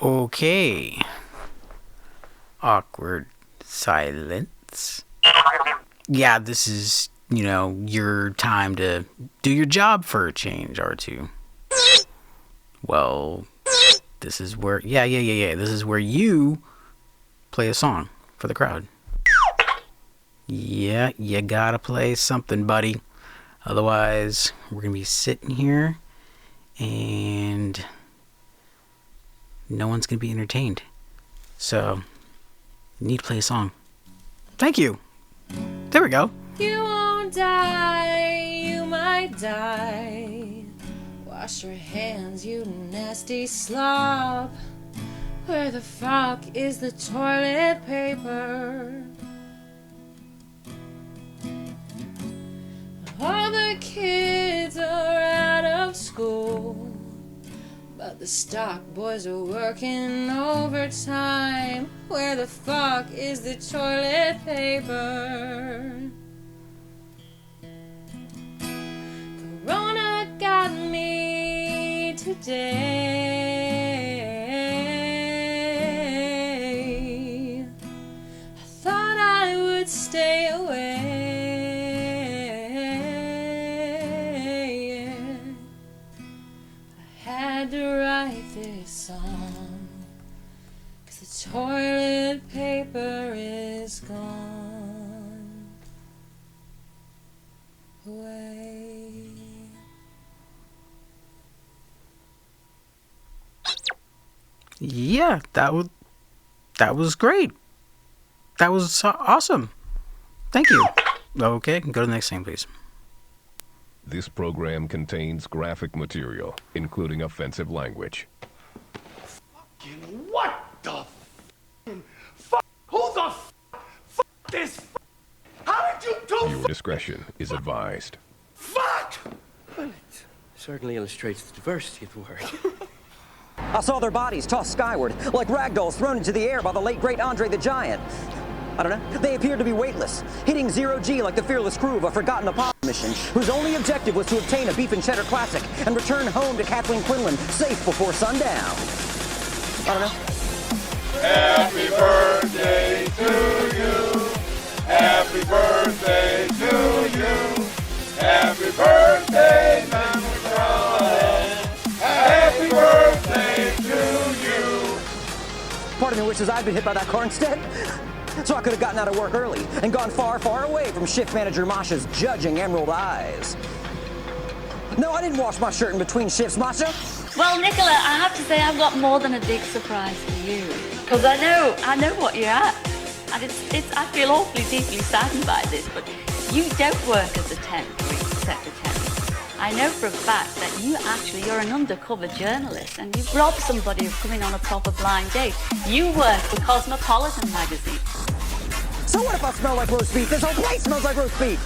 Okay. Awkward silence. Yeah, this is, your time to do your job for a change, R2. Well, this is where, yeah. This is where you play a song for the crowd. Yeah, you gotta play something, buddy. Otherwise, we're gonna be sitting here and no one's gonna be entertained. So, you need to play a song. Thank you. There we go. You won't die, you might die. Wash your hands, you nasty slob. Where the fuck is the toilet paper? All the kids are out of school, but the stock boys are working overtime. Where the fuck is the toilet paper? Corona got me today. I thought I would stay away. I had to write this song, 'cause the toilet paper is gone away. Yeah, that was great. That was awesome. Thank you. Okay, go to the next thing, please. This program contains graphic material, including offensive language. What the fuck? Who the fuck this? How did you do? Your discretion is advised. Fuck! Well, it certainly illustrates the diversity of the word. I saw their bodies tossed skyward, like ragdolls thrown into the air by the late great Andre the Giant. I don't know. They appeared to be weightless, hitting zero G like the fearless crew of a forgotten Apollo mission, whose only objective was to obtain a beef and cheddar classic and return home to Kathleen Quinlan safe before sundown. I don't know. Happy birthday to you. Happy birthday to you. Happy birthday, Mama Charlotte. Happy birthday to you. Part of me wishes I'd been hit by that car instead. So I could have gotten out of work early and gone far, far away from shift manager Masha's judging emerald eyes. No, I didn't wash my shirt in between shifts, Masha. Well, Nicola, I have to say I've got more than a big surprise for you. Because I know what you're at. And I feel awfully deeply saddened by this, but you don't work as a temp or secretary. I know for a fact that you're an undercover journalist and you've robbed somebody of coming on a proper blind date. You work for Cosmopolitan magazine. So what if I smell like roast beef? This whole place smells like roast beef.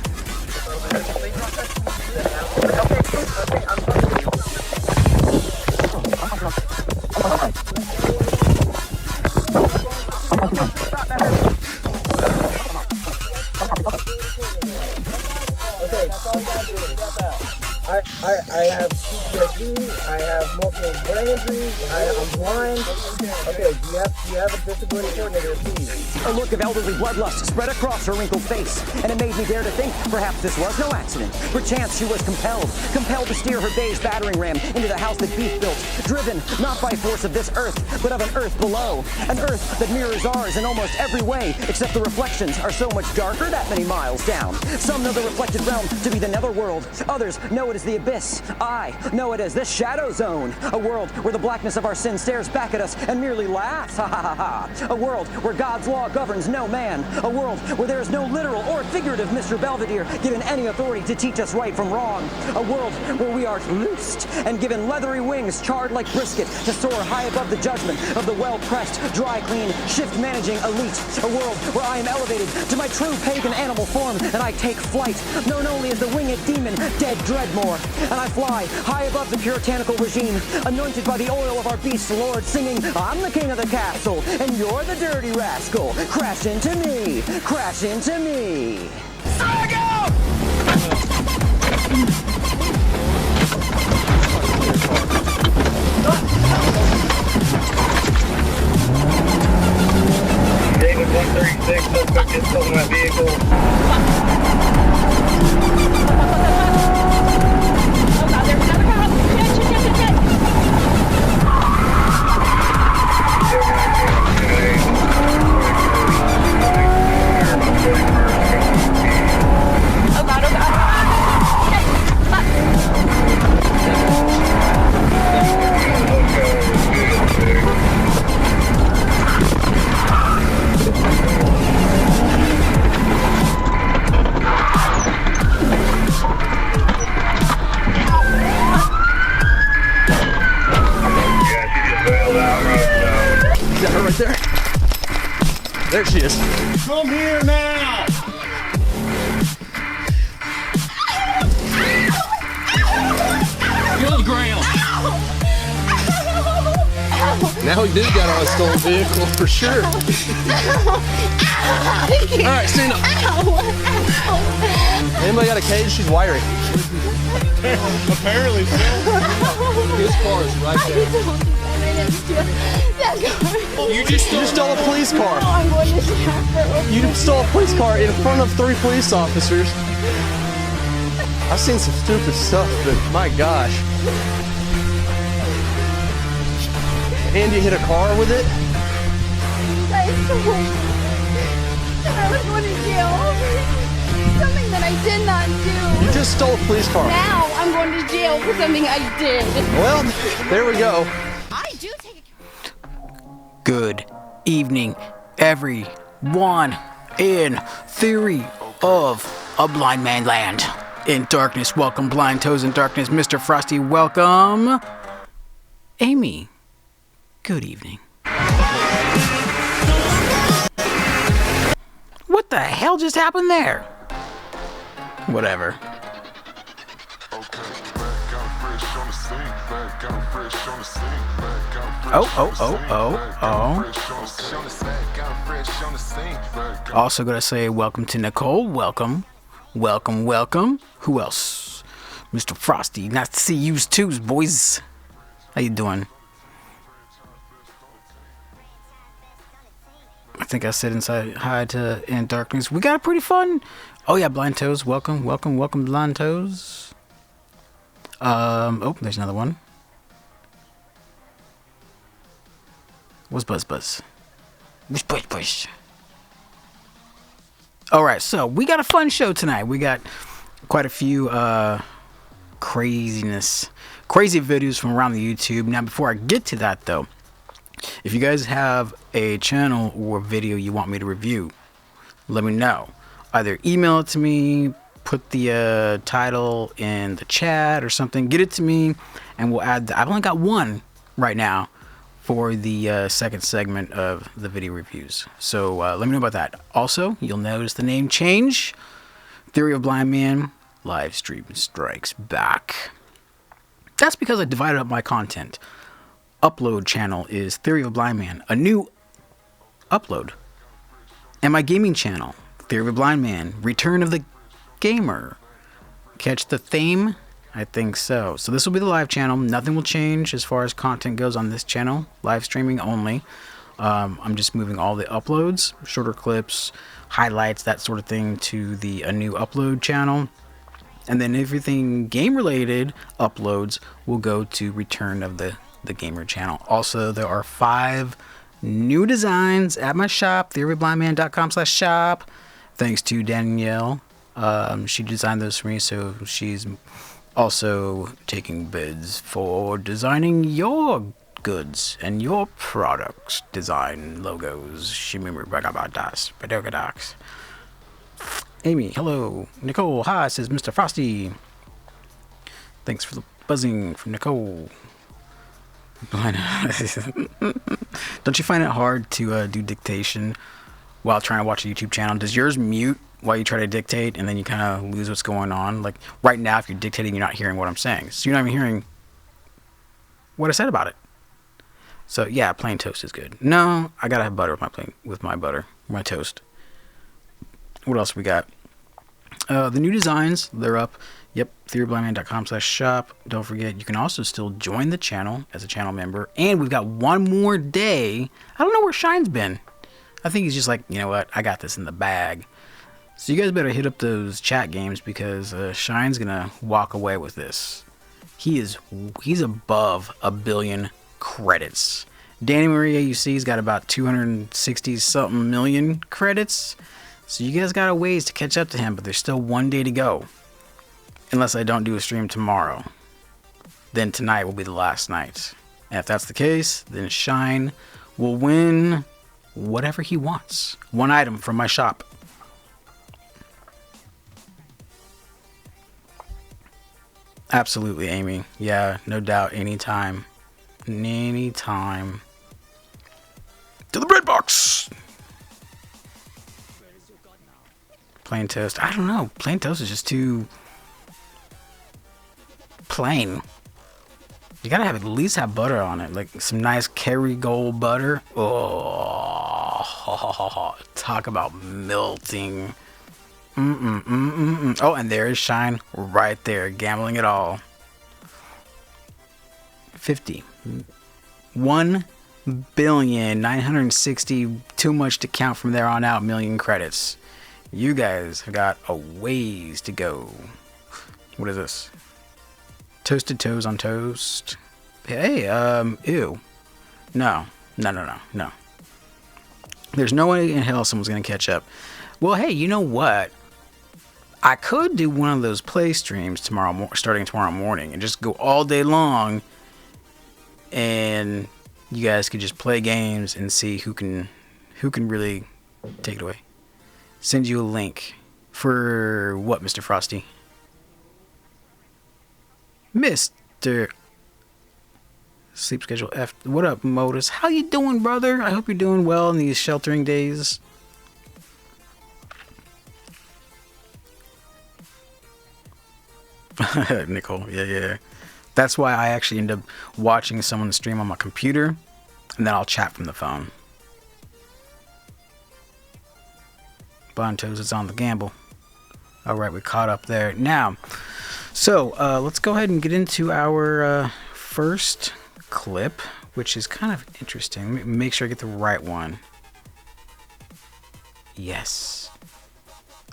I have PTSD, I have multiple brain injuries, I'm blind. Okay, do you have a disability coordinator, please? A look of elderly bloodlust spread across her wrinkled face, and it made me dare to think perhaps this was no accident. Perchance she was compelled to steer her beige battering ram into the house that Beef built, driven not by force of this earth, but of an earth below. An earth that mirrors ours in almost every way, except the reflections are so much darker that many miles down. Some know the reflected realm to be the netherworld. Others know it as the abyss. I know it as this shadow zone. A world where the blackness of our sin stares back at us and merely laughs. Ha ha ha ha. A world where God's law governs no man. A world where there is no literal or figurative Mr. Belvedere given any authority to teach us right from wrong. A world where we are loosed and given leathery wings charred like brisket to soar high above the judgment of the well-pressed, dry-clean, shift-managing elite. A world where I am elevated to my true pagan animal form and I take flight, known only as the winged demon, Dead Dreadmore. And I fly high above the puritanical regime, anointed by the oil of our beast lord, singing, I'm the king of the castle, and you're the dirty rascal. Crash into me, crash into me. 6, suspect is still in that vehicle. Oh god, there's another car. Shit. Oh god. Is that her right there? There she is. Come here now! Kill the ground! Now we do got on a stolen vehicle for sure. Alright, stand up. Anybody got a cage? She's wiring. Apparently so. His car is right there. You just stole a police car. I'm going to jail. You stole a police car in front of 3 police officers. I've seen some stupid stuff, but my gosh. And you hit a car with it? I was going to jail. Something that I did not do. You just stole a police car. Now I'm going to jail for something I did. Well, there we go. I do take Good evening, everyone. In Theory of a Blind Man Land. In darkness, welcome. Blind Toes in darkness. Mr. Frosty, welcome. Amy, good evening. What the hell just happened there? Whatever. Oh. Also gonna say welcome to Nicole. Welcome. Who else? Mr. Frosty. Nice to see you too, boys. How you doing? I think I said inside hi to In Darkness. We got a pretty fun. Oh yeah, Blind Toes. Welcome, Blind Toes. Oh, there's another one. What's Buzz? Bush. Alright, so we got a fun show tonight. We got quite a few crazy videos from around the YouTube. Now before I get to that though, if you guys have a channel or video you want me to review, let me know. Either email it to me, put the title in the chat or something, get it to me, and we'll add I've only got one right now for the second segment of the video reviews. So let me know about that. Also, you'll notice the name change. Theory of Blind Man live stream strikes back. That's because I divided up my content. Upload channel is Theory of Blind Man, a new upload. And my gaming channel, Theory of Blind Man, Return of the Gamer. Catch the theme? I think so. So this will be the live channel. Nothing will change as far as content goes on this channel. Live streaming only. I'm just moving all the uploads, shorter clips, highlights, that sort of thing to a new upload channel. And then everything game related uploads will go to Return of the Gamer channel. Also, there are 5 new designs at my shop, theoryofblindman.com/shop. Thanks to Danielle. She designed those for me, so she's also taking bids for designing your goods and your products. Design logos. Amy, hello. Nicole, hi, says Mr. Frosty. Thanks for the buzzing from Nicole. Don't you find it hard to do dictation while trying to watch a YouTube channel? Does yours mute while you try to dictate and then you kind of lose what's going on? Like right now, if you're dictating, you're not hearing what I'm saying. So you're not even hearing what I said about it. So yeah, plain toast is good. No, I gotta have butter with my toast. What else we got? The new designs, they're up. Yep, theoryofblindman.com/shop. Don't forget, you can also still join the channel as a channel member. And we've got one more day. I don't know where Shine's been. I think he's just like, you know what, I got this in the bag. So you guys better hit up those chat games because Shine's gonna walk away with this. He's above 1 billion credits. Danny Maria, you see, he's got about 260 something million credits. So you guys got a ways to catch up to him, but there's still 1 day to go. Unless I don't do a stream tomorrow. Then tonight will be the last night. And if that's the case, then Shine will win whatever he wants. 1 item from my shop. Absolutely, Amy. Yeah, no doubt. Anytime. Anytime. To the bread box! Plain toast. I don't know. Plain toast is just too plain. You gotta have at least have butter on it. Like some nice Kerrygold butter. Oh, talk about melting. Oh, and there is Shine right there, gambling it all. 50. 1,960,000,000, too much to count from there on out, million credits. You guys have got a ways to go. What is this? Toasted toes on toast. Hey, ew. No. There's no way in hell someone's gonna catch up. Well, hey, you know what? I could do one of those play streams starting tomorrow morning and just go all day long, and you guys could just play games and see who can really take it away. Send you a link for what, Mr. Frosty? Mr. Sleep Schedule F. What up, Modus? How you doing, brother? I hope you're doing well in these sheltering days. Nicole, yeah. That's why I actually end up watching someone stream on my computer, and then I'll chat from the phone. Bontoes is on the gamble. Alright, we caught up there. Now, so let's go ahead and get into our first clip, which is kind of interesting. Let me make sure I get the right one. Yes.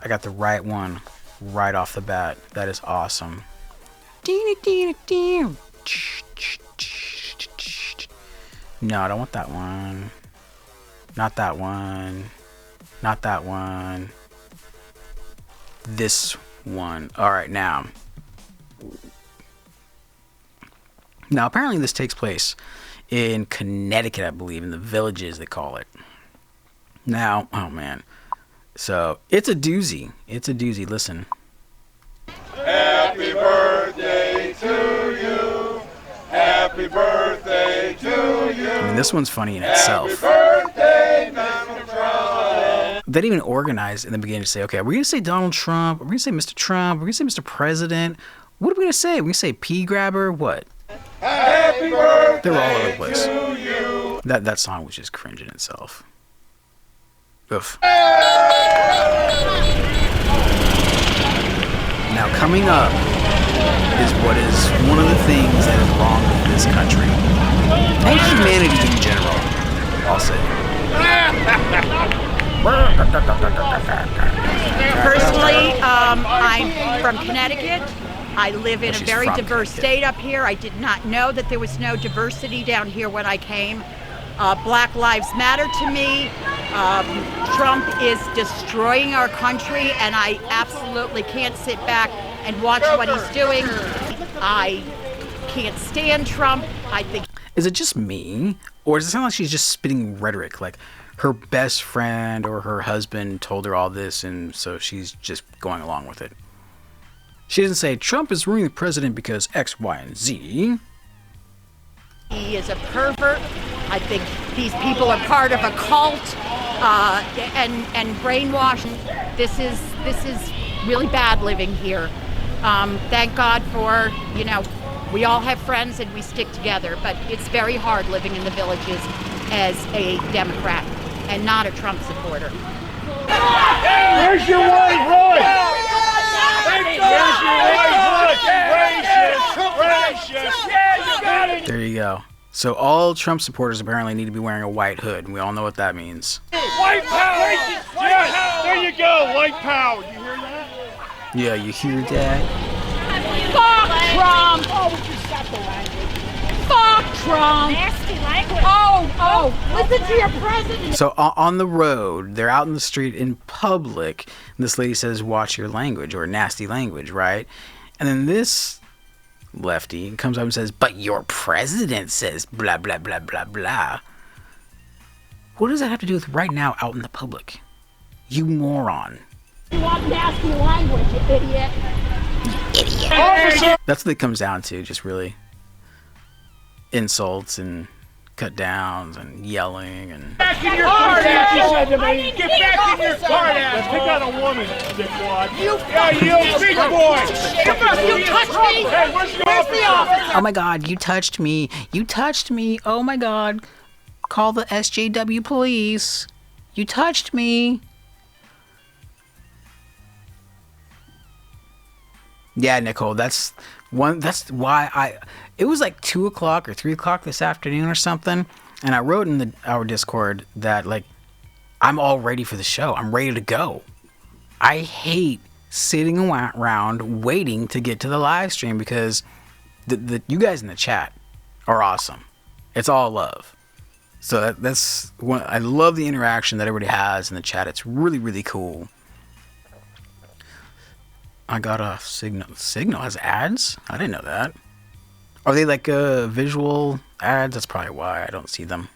I got the right one right off the bat. That is awesome. No, I don't want that one. Not that one. Not that one. This one. Alright, now. Now, apparently this takes place in Connecticut, I believe, in the Villages, they call it. Now, oh man. So, it's a doozy. It's a doozy. Listen. Happy birthday to you. Happy birthday to you. I mean, this one's funny in itself. Happy birthday, Mr. Trump. They didn't even organize in the beginning to say, okay, we're going to say Donald Trump. We're going to say Mr. Trump. We're going to say Mr. President. What are we going to say? We're going to say pea grabber? What? Happy birthday. They were all over the place. To you. That song was just cringe in itself. Oof. Now, coming up is what is one of the things that is wrong with this country. And humanity in general, I'll say. Personally, I'm from Connecticut. I live in a very diverse state up here. I did not know that there was no diversity down here when I came. Black Lives Matter to me. Trump is destroying our country, and I absolutely can't sit back and watch what he's doing. I can't stand Trump. I think. Is it just me, or does it sound like she's just spitting rhetoric? Like her best friend or her husband told her all this, and so she's just going along with it. She doesn't say Trump is ruining the president because X, Y, and Z. He is a pervert. I think these people are part of a cult and brainwashed. This is really bad living here. Thank God for, we all have friends and we stick together, but it's very hard living in the Villages as a Democrat and not a Trump supporter. Where's your wife, Roy? Where's your wife, Roy? Racist. Yeah, you got it. There you go. So all Trump supporters apparently need to be wearing a white hood, and we all know what that means. White power! Yes, there you go, white power. You hear that? Yeah, you hear that? Fuck Trump! Oh, would you stop the language? Fuck Trump! Nasty language. Oh, listen to your president. So on the road, they're out in the street in public, and this lady says, watch your language, or nasty language, right? And then this lefty comes up and says, but your president says blah, blah, blah, blah, blah. What does that have to do with right now out in the public? You moron. You want nasty language, you idiot. That's what it comes down to, just really insults and cut downs and yelling and... Back in your car, he said to me. Get back in your car, asshole. Pick out a woman, dickwad. You big boy. You touched me. Hey, where's the officer? Oh my God, you touched me. You touched me. Oh my God. Call the SJW police. You touched me. Yeah, Nicole, that's why it was like 2 o'clock or 3 o'clock this afternoon or something, and I wrote in our Discord that, like, I'm all ready for the show. I'm ready to go. I hate sitting around waiting to get to the live stream because the you guys in the chat are awesome. It's all love. So that's one. I love the interaction that everybody has in the chat. It's really, really cool. I got a Signal. Signal has ads? I didn't know that. Are they like visual ads? That's probably why I don't see them.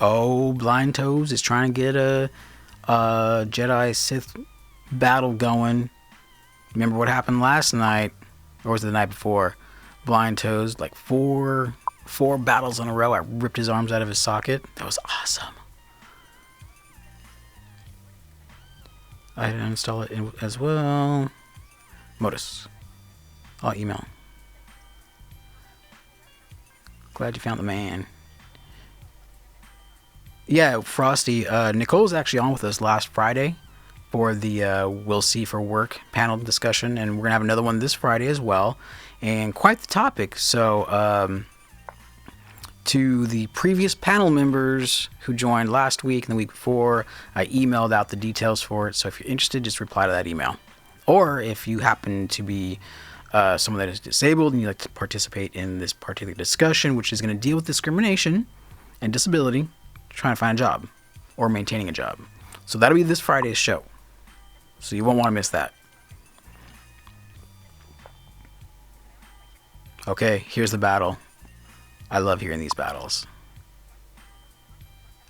Oh, Blind Toes is trying to get a Jedi Sith battle going. Remember what happened last night? Or was it the night before? Blind Toes, like four battles in a row. I ripped his arms out of his socket. That was awesome. I didn't install it as well. Modus. I'll email. Glad you found the man. Yeah, Frosty. Nicole's actually on with us last Friday for the We'll See for Work panel discussion, and we're gonna have another one this Friday as well. And quite the topic. So, to the previous panel members who joined last week and the week before, I emailed out the details for it. So if you're interested, just reply to that email. Or if you happen to be someone that is disabled and you'd like to participate in this particular discussion, which is going to deal with discrimination and disability, trying to find a job or maintaining a job. So that'll be this Friday's show. So you won't want to miss that. Okay, here's the battle. I love hearing these battles.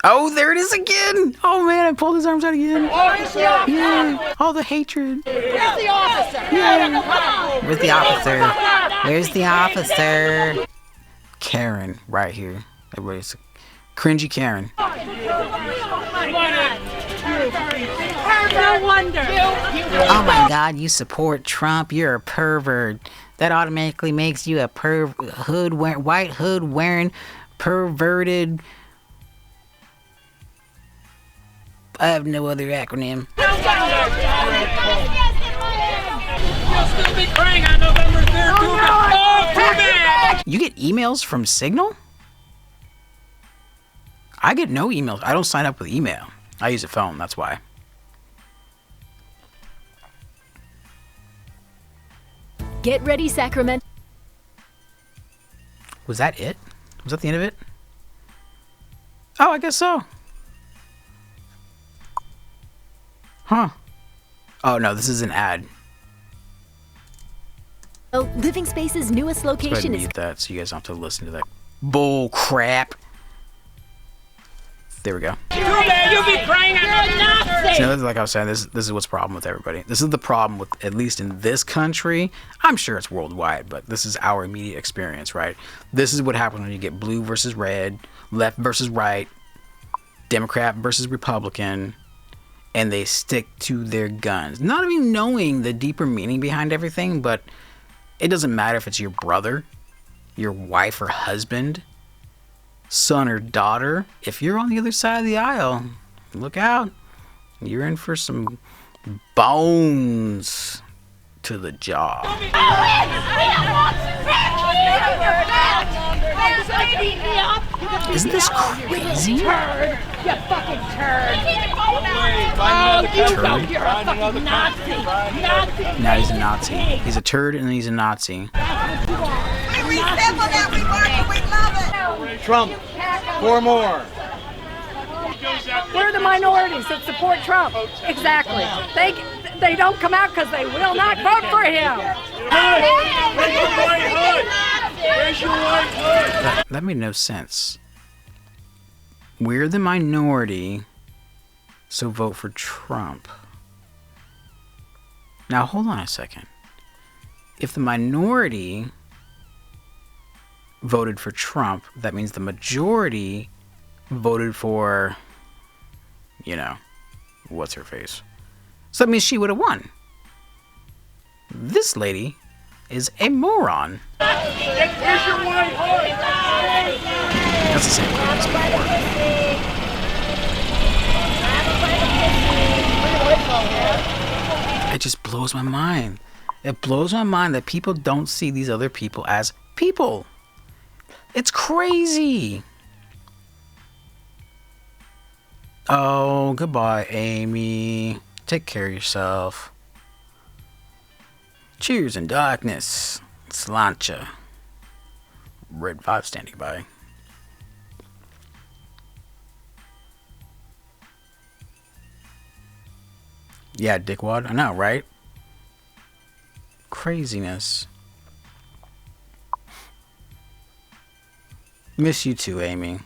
Oh, there it is again! Oh man, I pulled his arms out again. Yeah, all the hatred. Where's the officer? Yeah. Where's the officer? Where's the officer? Karen, right here. Everybody's cringy Karen. No wonder. Oh my God, you support Trump? You're a pervert. That automatically makes you a white hood wearing perverted. I have no other acronym. You'll still be crying on November 3rd. Too bad. You get emails from Signal? I get no emails. I don't sign up with email. I use a phone, that's why. Get ready, Sacramento. Was that it? Was that the end of it? Oh, I guess so. Huh. Oh, no, this is an ad. Oh, Living Space's newest location is... mute that so you guys don't have to listen to that bull crap. There we go. Too bad you'll be crying on November 3rd. So, like I was saying, this is what's the problem with everybody. This is the problem with, at least in this country. I'm sure it's worldwide, but this is our immediate experience, right? This is what happens when you get blue versus red, left versus right, Democrat versus Republican, and they stick to their guns. Not even knowing the deeper meaning behind everything, but it doesn't matter if it's your brother, your wife or husband, son or daughter. If you're on the other side of the aisle, look out. You're in for some bones to the jaw. Isn't this crazy? Turd. You fucking turd. Turd? You're a fucking Nazi. Nazi. Now he's a Nazi. He's a turd and he's a Nazi. Trump, 4 more. We're the minorities that support Trump. Exactly. They don't come out because they will not vote for him. That made no sense. We're the minority, so vote for Trump. Now hold on a second. If the minority voted for Trump, that means the majority voted for, you know, what's her face? So that means she would have won. This lady is a moron. Where's your white hood? That's the same thing as before. It just blows my mind. It blows my mind that people don't see these other people as people. It's crazy. Oh, goodbye, Amy. Take care of yourself. Cheers in darkness. Slancha. Red 5 standing by. Yeah, dickwad. I know, right? Craziness. Miss you too, Amy.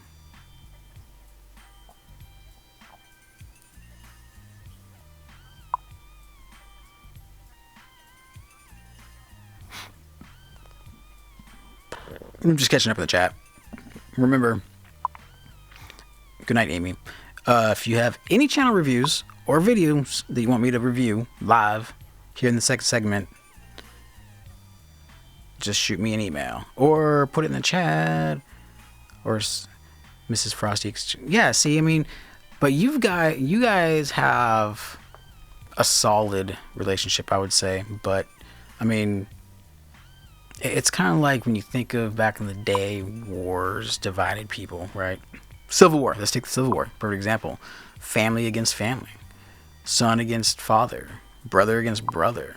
I'm just catching up in the chat. Remember, good night, Amy. If you have any channel reviews or videos that you want me to review live here in the second segment, just shoot me an email or put it in the chat or Mrs. Frosty. Yeah, see, I mean, but you guys have a solid relationship, I would say. But I mean, it's kind of like when you think of back in the day, wars divided people, right? Civil War. Let's take the Civil War. Perfect example. Family against family. Son against father. Brother against brother.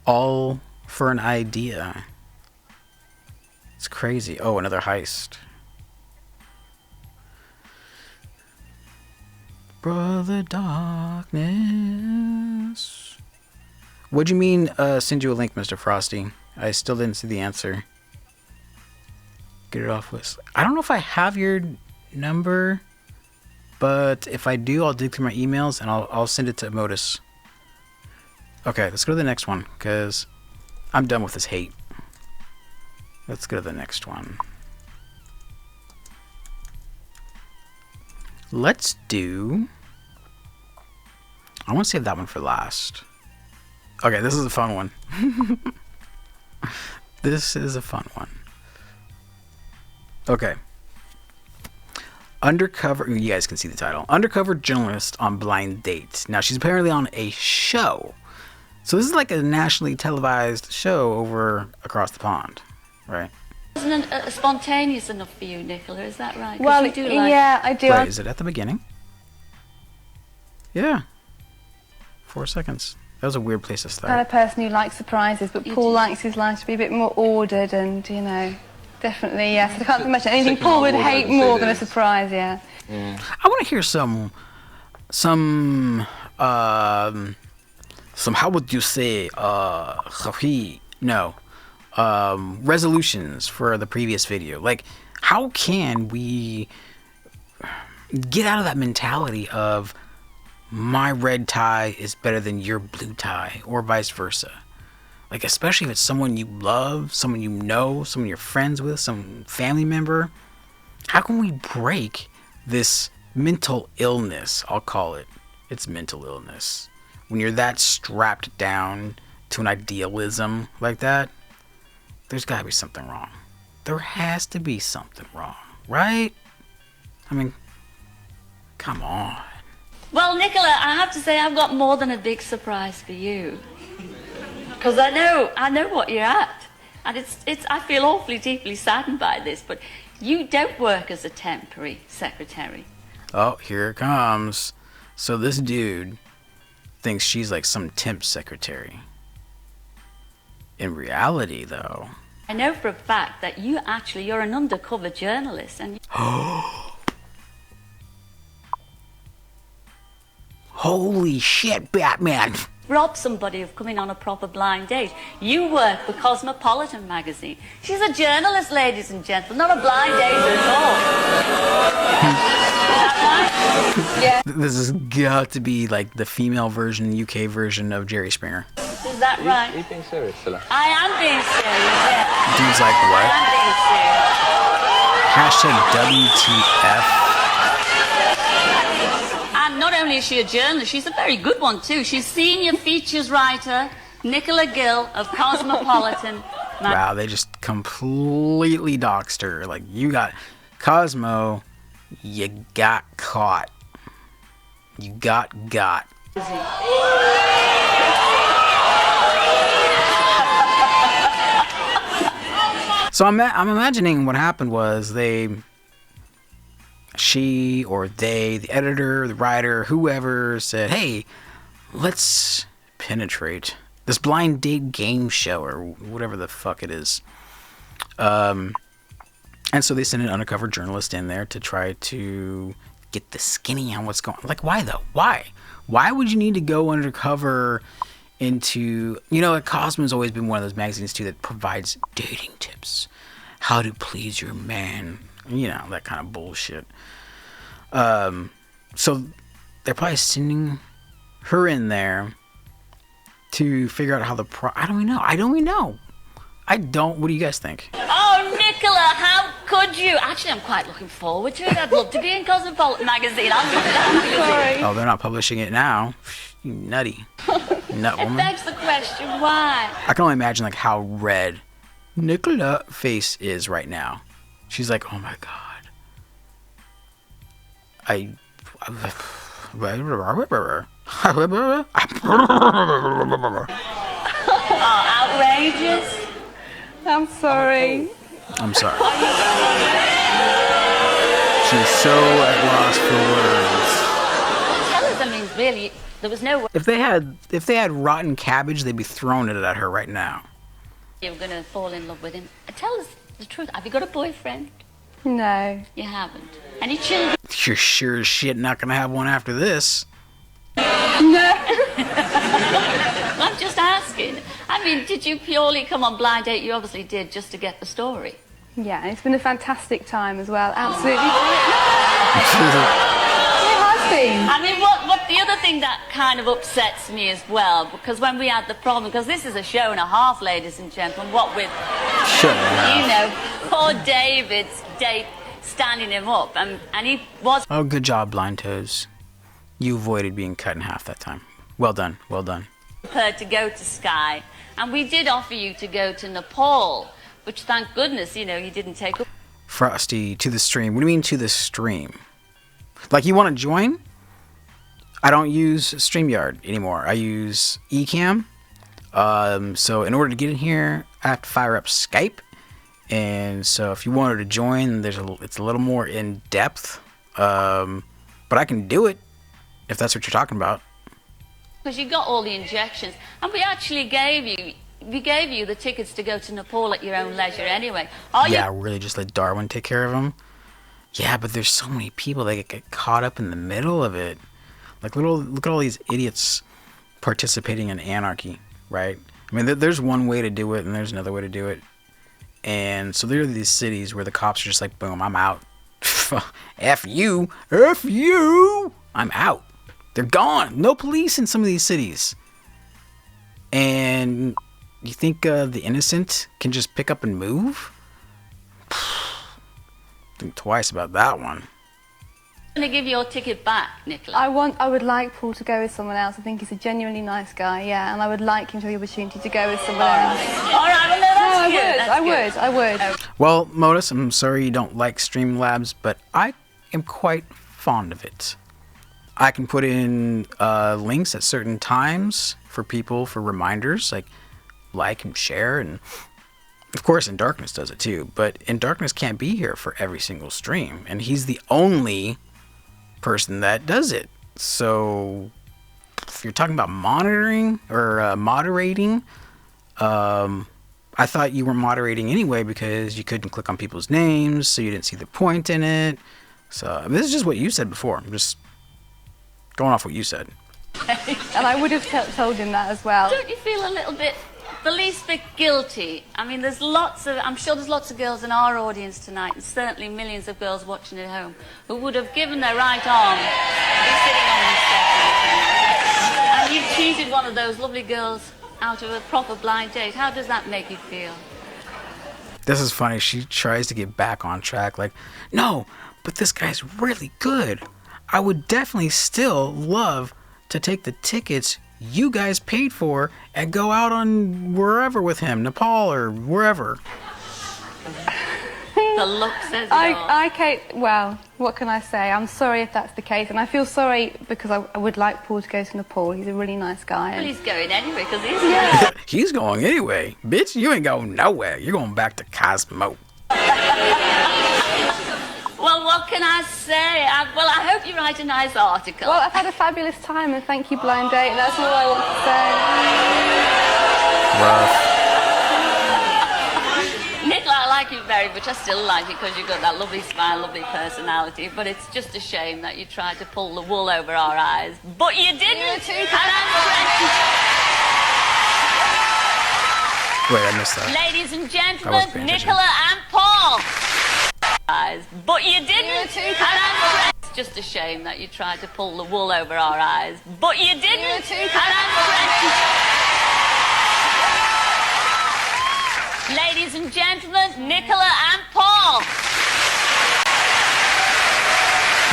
All for an idea. It's crazy. Oh, another heist. Brother Darkness. What do you mean, send you a link, Mr. Frosty? I still didn't see the answer. Get it off list. I don't know if I have your number, but if I do, I'll dig through my emails and I'll send it to Modus. Okay, let's go to the next one, because I'm done with this hate. Let's go to the next one. Let's do... I want to save that one for last. Okay, this is a fun one. This is a fun one. Okay. Undercover, you guys can see the title. Undercover journalist on blind date. Now, she's apparently on a show. So this is like a nationally televised show over across the pond, right? Wasn't it spontaneous enough for you, Nicola? Is that right? Well, yeah, I do. Right, is it at the beginning? Yeah. 4 seconds. That was a weird place to start. Kind of person who likes surprises, but Paul likes his life to be a bit more ordered and, you know, definitely, yes. I can't imagine anything Paul would hate more than a surprise, yeah. I want to hear some, how would you say, resolutions for the previous video. Like, how can we get out of that mentality of my red tie is better than your blue tie, or vice versa? Like, especially if it's someone you love, someone you know, someone you're friends with, some family member. How can we break this mental illness? I'll call it. It's mental illness. When you're that strapped down to an idealism like that, there's got to be something wrong. There has to be something wrong, right? I mean, come on. Well, Nicola, I have to say I've got more than a big surprise for you. Because I know what you're at. And I feel awfully deeply saddened by this, but you don't work as a temporary secretary. Oh, here it comes. So this dude thinks she's like some temp secretary. In reality, though... I know for a fact that you're an undercover journalist, and... Holy shit, Batman! Rob somebody of coming on a proper blind date. You work for Cosmopolitan magazine. She's a journalist, ladies and gentlemen, not a blind date at all. Is that right? Yeah. This has got to be like the female version, UK version of Jerry Springer. Is that right? Are you being serious, Scylla? I am being serious, yeah. Dude's like, what? I am being serious. Hashtag WTF. And not only is she a journalist, she's a very good one too. She's senior features writer, Nicola Gill of Cosmopolitan. Wow, they just completely doxed her. Like, you got Cosmo, you got caught. You got. So I'm imagining what happened was she or they, the editor, the writer, whoever said, hey, let's penetrate this blind date game show or whatever the fuck it is. And so they sent an undercover journalist in there to try to get the skinny on what's going on. Like, why though? Why? Why would you need to go undercover into, Cosmo's always been one of those magazines too that provides dating tips. How to please your man. That kind of bullshit. So they're probably sending her in there to figure out how I don't even know. What do you guys think? Oh, Nicola, how could you? Actually, I'm quite looking forward to it. I'd love to be in Cosmopolitan magazine. I'll look at that. Oh, they're not publishing it now. You nutty. Nut woman. It begs the question, why? I can only imagine like how red Nicola face is right now. She's like, oh my god. Outrageous. I'm sorry. I'm sorry. She's so at loss for words. Tell us, I mean, really, there was no way If they had rotten cabbage, they'd be throwing it at her right now. you were going to fall in love with him. Tell us the truth. Have you got a boyfriend? No. You haven't. Any children? You're sure as shit not gonna have one after this. No. I'm just asking. I mean, did you purely come on blind date? You obviously did, just to get the story. Yeah, it's been a fantastic time as well. Absolutely. I mean, what the other thing that kind of upsets me as well, because when we had the problem, because this is a show and a half, ladies and gentlemen, what with, poor David's date standing him up, and he was... Oh, good job, Blind Toes. You avoided being cut in half that time. Well done, well done. ...prepared to go to Sky, and we did offer you to go to Nepal, which, thank goodness, you didn't take up. Frosty, to the stream. What do you mean to the stream? Like, you want to join? I don't use StreamYard anymore. I use Ecamm. So in order to get in here, I have to fire up Skype. And so if you wanted to join, it's a little more in depth. But I can do it if that's what you're talking about. Because you got all the injections, and we actually gave you the tickets to go to Nepal at your own leisure anyway. Really just let Darwin take care of them. Yeah, but there's so many people that get caught up in the middle of it. Like, look at all these idiots participating in anarchy, right? I mean, there's one way to do it, and there's another way to do it. And so there are these cities where the cops are just like, boom, I'm out. F you, I'm out. They're gone. No police in some of these cities. And you think the innocent can just pick up and move? Think twice about that one. I'm going to give your ticket back, Nicola. I would like Paul to go with someone else. I think he's a genuinely nice guy, yeah, and I would like him to have the opportunity to go with someone else. All right, well, no, that's good. I would. Well, Modus, I'm sorry you don't like Streamlabs, but I am quite fond of it. I can put in links at certain times for people for reminders, like and share, and Of course, In Darkness does it too, but In Darkness can't be here for every single stream, and he's the only person that does it. So, if you're talking about monitoring or moderating, I thought you were moderating anyway because you couldn't click on people's names, so you didn't see the point in it. So, this is just what you said before. I'm just going off what you said. And I would have told him that as well. Don't you feel a little bit, the least bit guilty? I mean, I'm sure there's lots of girls in our audience tonight, and certainly millions of girls watching at home, who would have given their right arm to be sitting on this step. And you've cheated one of those lovely girls out of a proper blind date. How does that make you feel? This is funny. She tries to get back on track. Like, no, but this guy's really good. I would definitely still love to take the tickets you guys paid for and go out on wherever with him, Nepal or wherever. The look says it all. Well, what can I say? I'm sorry if that's the case, and I feel sorry because I would like Paul to go to Nepal. He's a really nice guy. Well, he's going anyway because he's... Yeah. He's going anyway. Bitch, you ain't going nowhere. You're going back to Cosmo. Well, what can I say? I hope you write a nice article. Well, I've had a fabulous time, and thank you, Blind Date. That's all I want to say. Rough. Nicola, I like you very much. I still like you because you've got that lovely smile, lovely personality. But it's just a shame that you tried to pull the wool over our eyes. But you didn't. Wait, I missed that. Ladies and gentlemen, Nicola and Paul. But you didn't. It's just a shame that you tried to pull the wool over our eyes. But you didn't. Ladies and gentlemen, Nicola and Paul.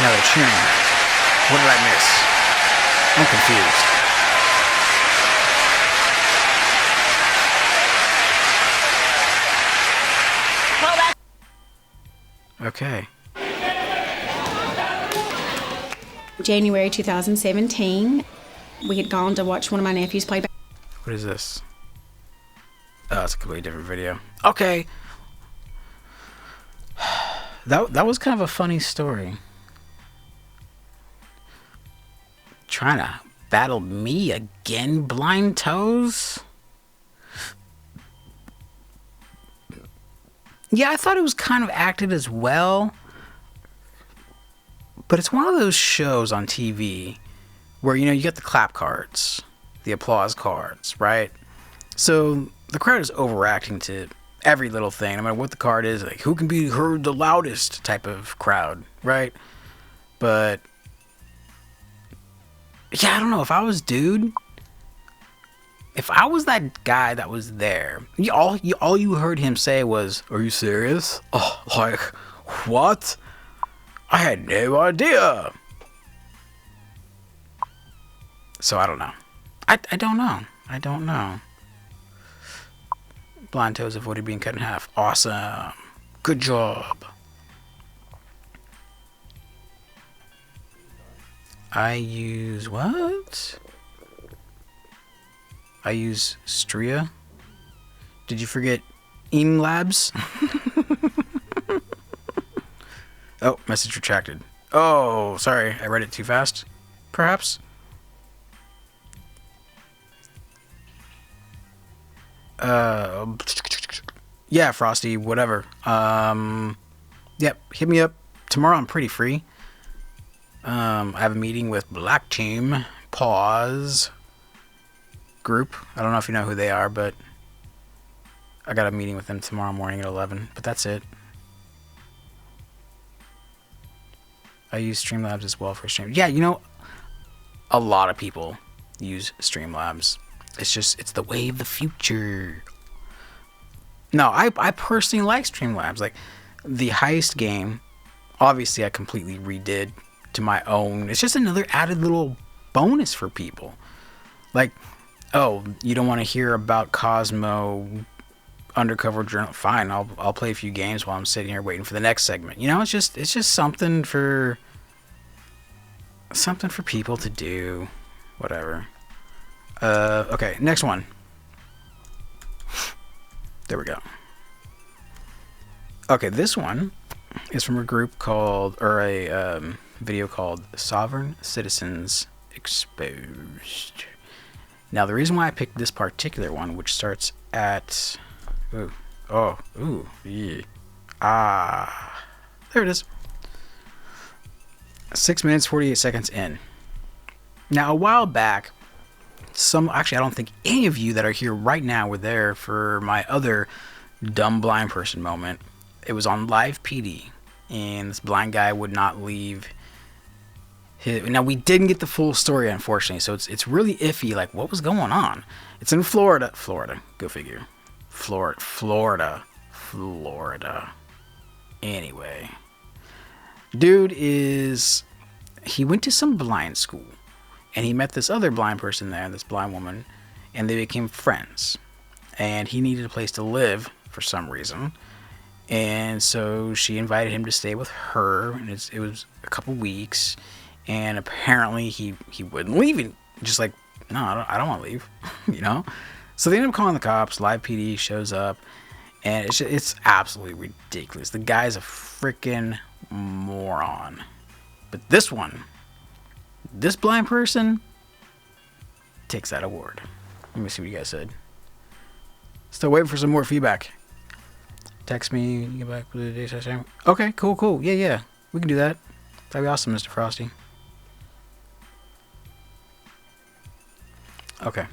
Now they're cheering. What did I miss? I'm confused. Okay. January 2017, we had gone to watch one of my nephews play. What is this? Oh, it's a completely different video. Okay. That was kind of a funny story. Trying to battle me again, Blind Toes? Yeah, I thought it was kind of acted as well. But it's one of those shows on TV where, you get the clap cards, the applause cards, right? So the crowd is overacting to every little thing, no matter what the card is, like who can be heard the loudest type of crowd, right? But yeah, I don't know. If I was if I was that guy that was there, all you heard him say was, "Are you serious? Oh, like, what? I had no idea." So I don't know. I don't know. Blind Toes avoided being cut in half. Awesome. Good job. I use what? I use Stria. Did you forget Eam Labs? Oh, message retracted. Oh, sorry. I read it too fast. Perhaps? Yeah, Frosty, whatever. Yep, hit me up. Tomorrow I'm pretty free. I have a meeting with Black Team Pause group. I don't know if you know who they are, but I got a meeting with them tomorrow morning at 11, but that's it. I use Streamlabs as well for stream. Yeah, a lot of people use Streamlabs. It's the way of the future. No, I personally like Streamlabs. Like, the heist game, obviously I completely redid to my own. It's just another added little bonus for people. Like, oh, you don't want to hear about Cosmo Undercover Journal? Fine, I'll play a few games while I'm sitting here waiting for the next segment. It's just something for people to do. Whatever. Okay, next one. There we go. Okay, this one is from a group called, or a video called Sovereign Citizens Exposed. Now, the reason why I picked this particular one, which starts at, there it is. 6 minutes, 48 seconds in. Now, a while back, actually, I don't think any of you that are here right now were there for my other dumb blind person moment. It was on live PD, and this blind guy would not leave. Now, we didn't get the full story, unfortunately, so it's really iffy, like, what was going on? It's in Florida. Go figure. Florida. Anyway. Dude he went to some blind school, and he met this other blind person there, this blind woman, and they became friends. And he needed a place to live for some reason, and so she invited him to stay with her, and it was a couple weeks, and apparently he wouldn't leave, and just like, no, I don't want to leave, you know? So they end up calling the cops. Live PD shows up, and it's absolutely ridiculous. The guy's a freaking moron. But this blind person takes that award. Let me see what you guys said. Still waiting for some more feedback. Text me, get back with the day session. Okay, cool. Yeah. We can do that. That'd be awesome, Mr. Frosty. Okay.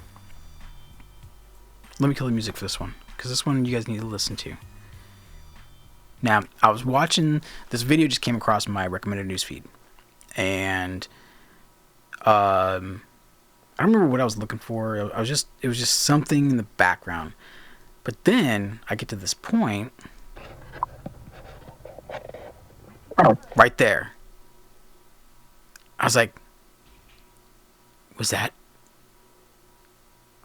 Let me kill the music for this one, because this one you guys need to listen to. Now, I was watching, this video just came across my recommended newsfeed, and I don't remember what I was looking for. It was just something in the background. But then I get to this point right there. I was like, was that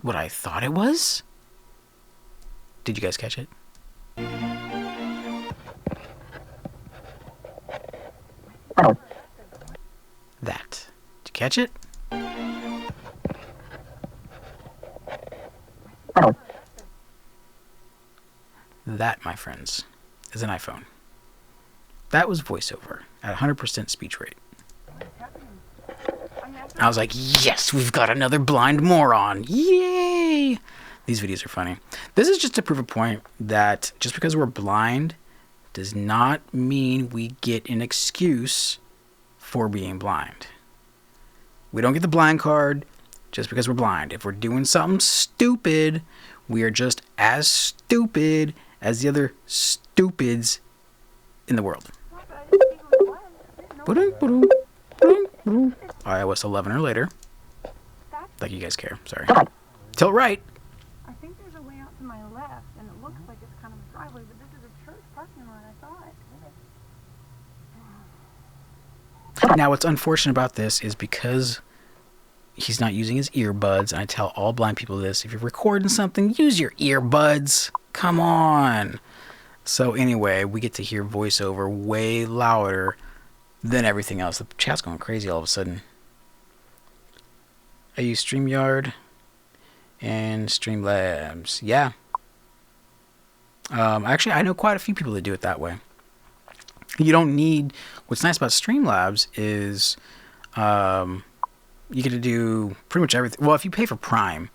what I thought it was? Did you guys catch it? That. Did you catch it? That, my friends, is an iPhone. That was voiceover at 100% speech rate. I was like, yes, we've got another blind moron. Yay! These videos are funny. This is just to prove a point that just because we're blind does not mean we get an excuse for being blind. We don't get the blind card just because we're blind. If we're doing something stupid, we are just as stupid as the other stupids in the world. iOS 11 or later. Like you guys care. Sorry. Tilt right. I think there's a way out to my left, and it looks like it's kind of a driveway, but this is a church parking lot, I thought. Now, what's unfortunate about this is because he's not using his earbuds, and I tell all blind people this, if you're recording something, use your earbuds. Come on. So anyway, we get to hear voiceover way louder than everything else. The chat's going crazy all of a sudden. I use StreamYard and Streamlabs. Yeah. Actually, I know quite a few people that do it that way. You don't need... What's nice about Streamlabs is you get to do pretty much everything. Well, if you pay for Prime,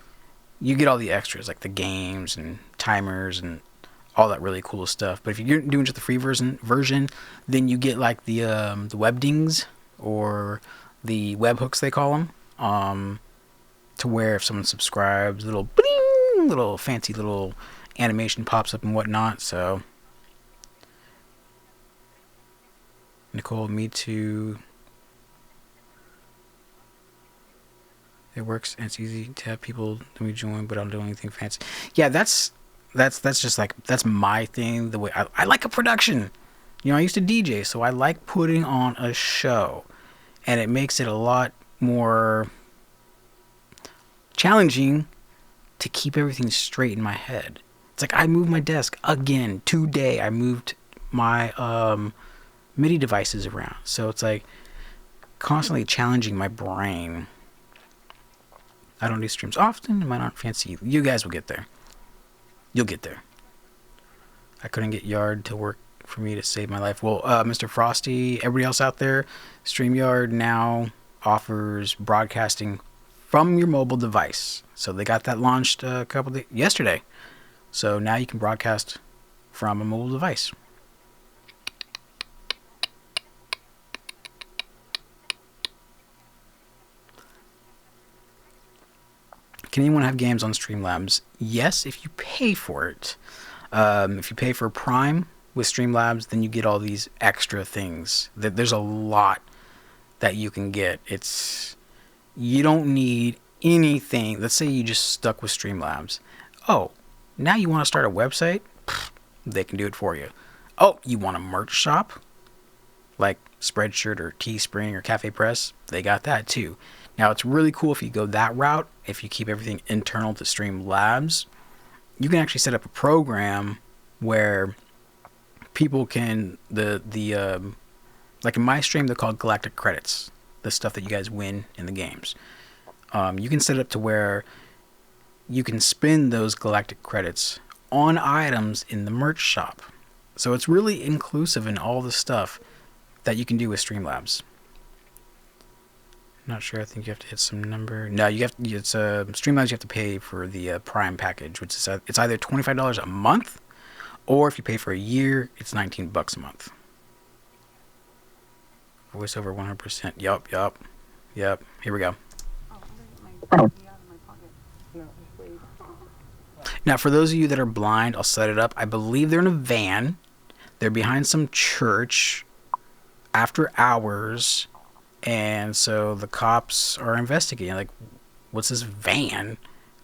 you get all the extras, like the games and timers and all that really cool stuff. But if you're doing just the free version, then you get like the webdings, or the webhooks they call them, to where if someone subscribes, little bling, little fancy little animation pops up and whatnot. So Nicole, me too. It works and it's easy to have people let me join, but I don't do anything fancy. Yeah, that's just like, that's my thing. The way I like a production. You know, I used to DJ, so I like putting on a show, and it makes it a lot more challenging to keep everything straight in my head. It's like I moved my desk again today. I moved my MIDI devices around, so it's like constantly challenging my brain. I don't do streams often. Mine aren't fancy. You guys will get there. You'll get there. I couldn't get Yard to work for me to save my life. Well, Mr. Frosty, everybody else out there, StreamYard now offers broadcasting from your mobile device. So they got that launched yesterday. So now you can broadcast from a mobile device. Can anyone have games on Streamlabs? Yes, if you pay for it. If you pay for Prime with Streamlabs, then you get all these extra things. There's a lot that you can get. You don't need anything. Let's say you just stuck with Streamlabs. Oh, now you want to start a website? They can do it for you. Oh, you want a merch shop? Like Spreadshirt or Teespring or Cafe Press? They got that too. Now, it's really cool if you go that route. If you keep everything internal to Streamlabs, you can actually set up a program where people can, like in my stream, they're called Galactic Credits, the stuff that you guys win in the games. You can set it up to where you can spend those Galactic Credits on items in the merch shop. So it's really inclusive in all the stuff that you can do with Streamlabs. Not sure. I think you have to hit some number. No, you have. It's Streamlabs. You have to pay for the Prime package, which is it's either $25 a month, or if you pay for a year, it's $19 a month. Voiceover 100%. Yup. Here we go. Now, for those of you that are blind, I'll set it up. I believe they're in a van. They're behind some church after hours. And so the cops are investigating. Like, what's this van?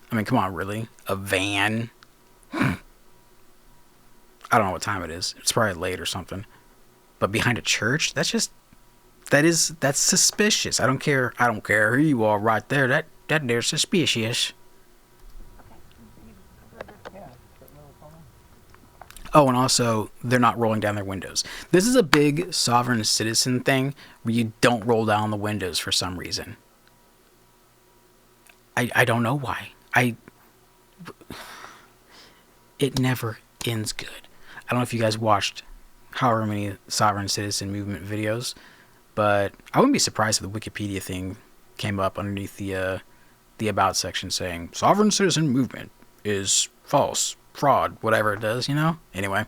I mean, come on, really? A van? I don't know what time it is. It's probably late or something. But behind a church? That's suspicious. I don't care who you are right there. That there's suspicious. Oh, and also, they're not rolling down their windows. This is a big sovereign citizen thing where you don't roll down the windows for some reason. I don't know why. It never ends good. I don't know if you guys watched however many sovereign citizen movement videos, but I wouldn't be surprised if the Wikipedia thing came up underneath the about section saying sovereign citizen movement is false, fraud, whatever it does, Anyway,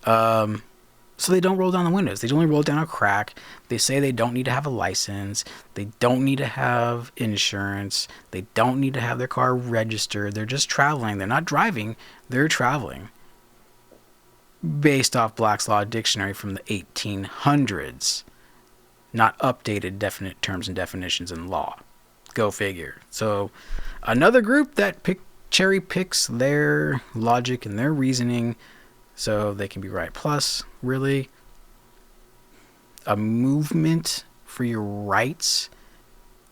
so they don't roll down the windows. They only roll down a crack. They say they don't need to have a license. They don't need to have insurance. They don't need to have their car registered. They're just traveling. They're not driving. They're traveling. Based off Black's Law Dictionary from the 1800s. Not updated definite terms and definitions in law. Go figure. So, another group that cherry picks their logic and their reasoning so they can be right. Plus, really, a movement for your rights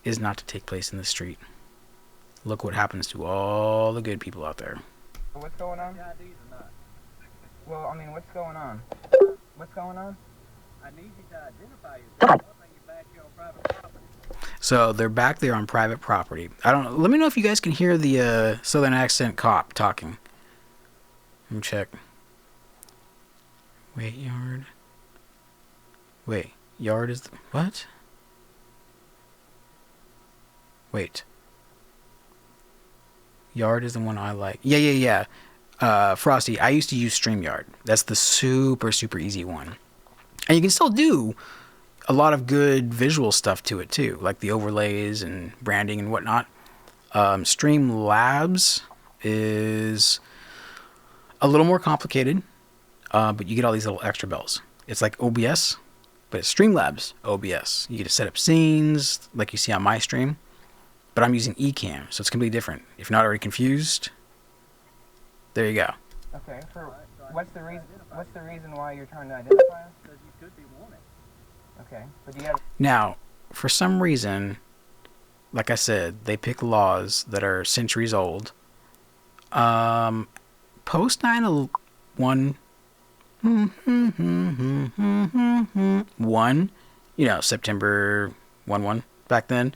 is not to take place in the street. Look what happens to all the good people out there. What's going on? Well, I mean, what's going on? What's going on? I need you to identify yourself. So they're back there on private property. I don't know. Let me know if you guys can hear the southern accent cop talking. Let me check. Wait, yard. Wait, yard is what? Wait. Yard is the one I like. Yeah. Frosty, I used to use StreamYard. That's the super easy one. And you can still do a lot of good visual stuff to it too, like the overlays and branding and whatnot. Streamlabs is a little more complicated, but you get all these little extra bells. It's like OBS, but it's Streamlabs OBS. You get to set up scenes like you see on my stream, but I'm using Ecamm, so it's completely different. If you're not already confused, there you go. Okay, what's the reason why you're trying to identify us? Because you could be wanted. Okay, but do you have... Now, for some reason, like I said, they pick laws that are centuries old. Post 9/11, September 11 back then.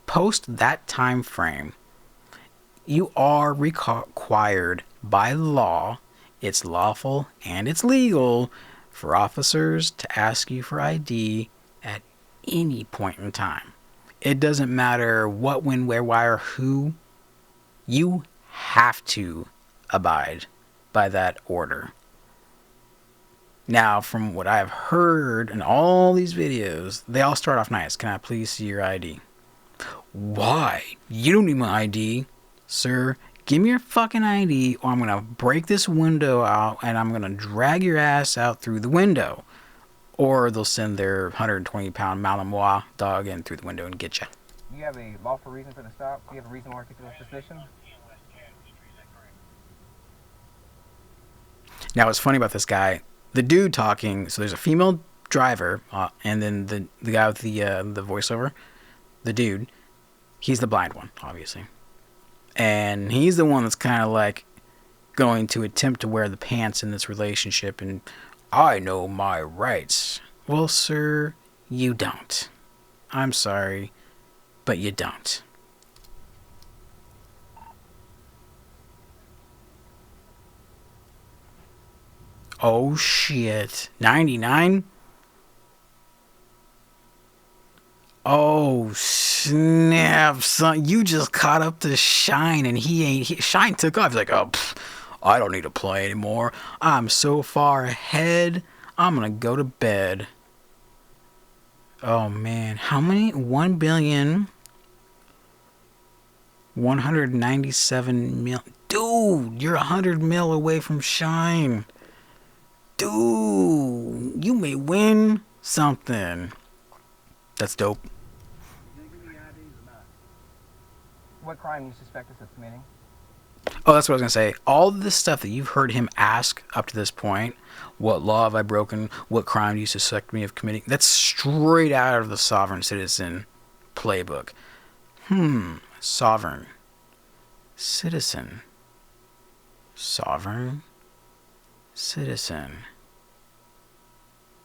Post that time frame, you are required by law, it's lawful and it's legal for officers to ask you for ID at any point in time. It doesn't matter what, when, where, why, or who. You have to abide by that order. Now, from what I've heard in all these videos, they all start off nice. Can I please see your ID? Why? You don't need my ID. Sir, give me your fucking ID or I'm going to break this window out and I'm going to drag your ass out through the window. Or they'll send their 120-pound Malinois dog in through the window and get you. Do you have a lawful reason for the stop? Do you have a reasonable articulable suspicion? Now, what's funny about this guy, the dude talking, so there's a female driver, and then the guy with the voiceover, the dude, he's the blind one, obviously. And he's the one that's kind of like going to attempt to wear the pants in this relationship, and I know my rights. Well, sir, you don't. I'm sorry, but you don't. Oh shit. 99? Oh snap, son. You just caught up to Shine and Shine took off. He's like, oh, I don't need to play anymore. I'm so far ahead. I'm gonna go to bed. Oh man. How many? 1,197,000,000. Dude, you're 100 mil away from Shine. Dude, you may win something. That's dope. What crime do you suspect us of committing? Oh, that's what I was going to say. All this stuff that you've heard him ask up to this point, what law have I broken? What crime do you suspect me of committing? That's straight out of the Sovereign Citizen playbook. Sovereign. Citizen. Sovereign. Citizen.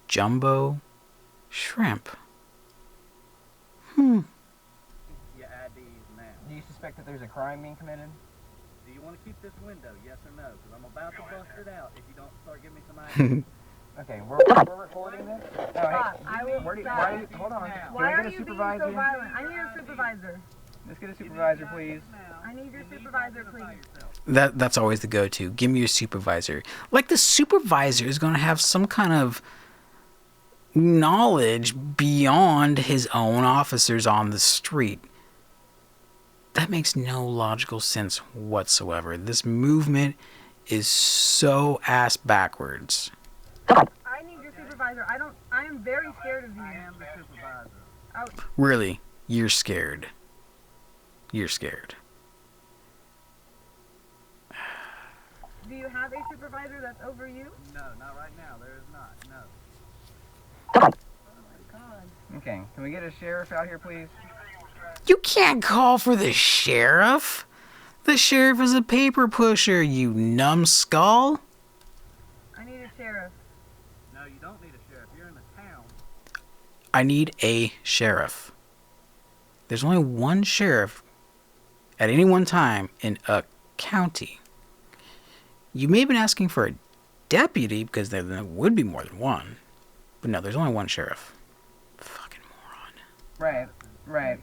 Jumbo. Shrimp. Your IDs now. Do you suspect that there's a crime being committed? Do you want to keep this window, yes or no? Because I'm about to bust it out if you don't start giving me some ideas. Okay, we're recording this? Oh, hey, I will stop. hold on. Why Can are we you get a being supervisor? so violent? I need a supervisor. Let's get a supervisor, please. I need your supervisor, please. That's always the go-to. Give me your supervisor. Like the supervisor is going to have some kind of knowledge beyond his own officers on the street. That makes no logical sense whatsoever. This movement is so ass backwards. I need your supervisor. I am very scared of you. I am the supervisor. Really, you're scared. You're scared. Do you have a supervisor that's over you? No, not right now. There is not. No. Oh my god. Okay, can we get a sheriff out here, please? You can't call for the sheriff. The sheriff is a paper pusher, you numbskull. I need a sheriff. No, you don't need a sheriff. You're in the town. I need a sheriff. There's only one sheriff at any one time in a county. You may have been asking for a deputy because there would be more than one. But no, there's only one sheriff. Fucking moron. Right.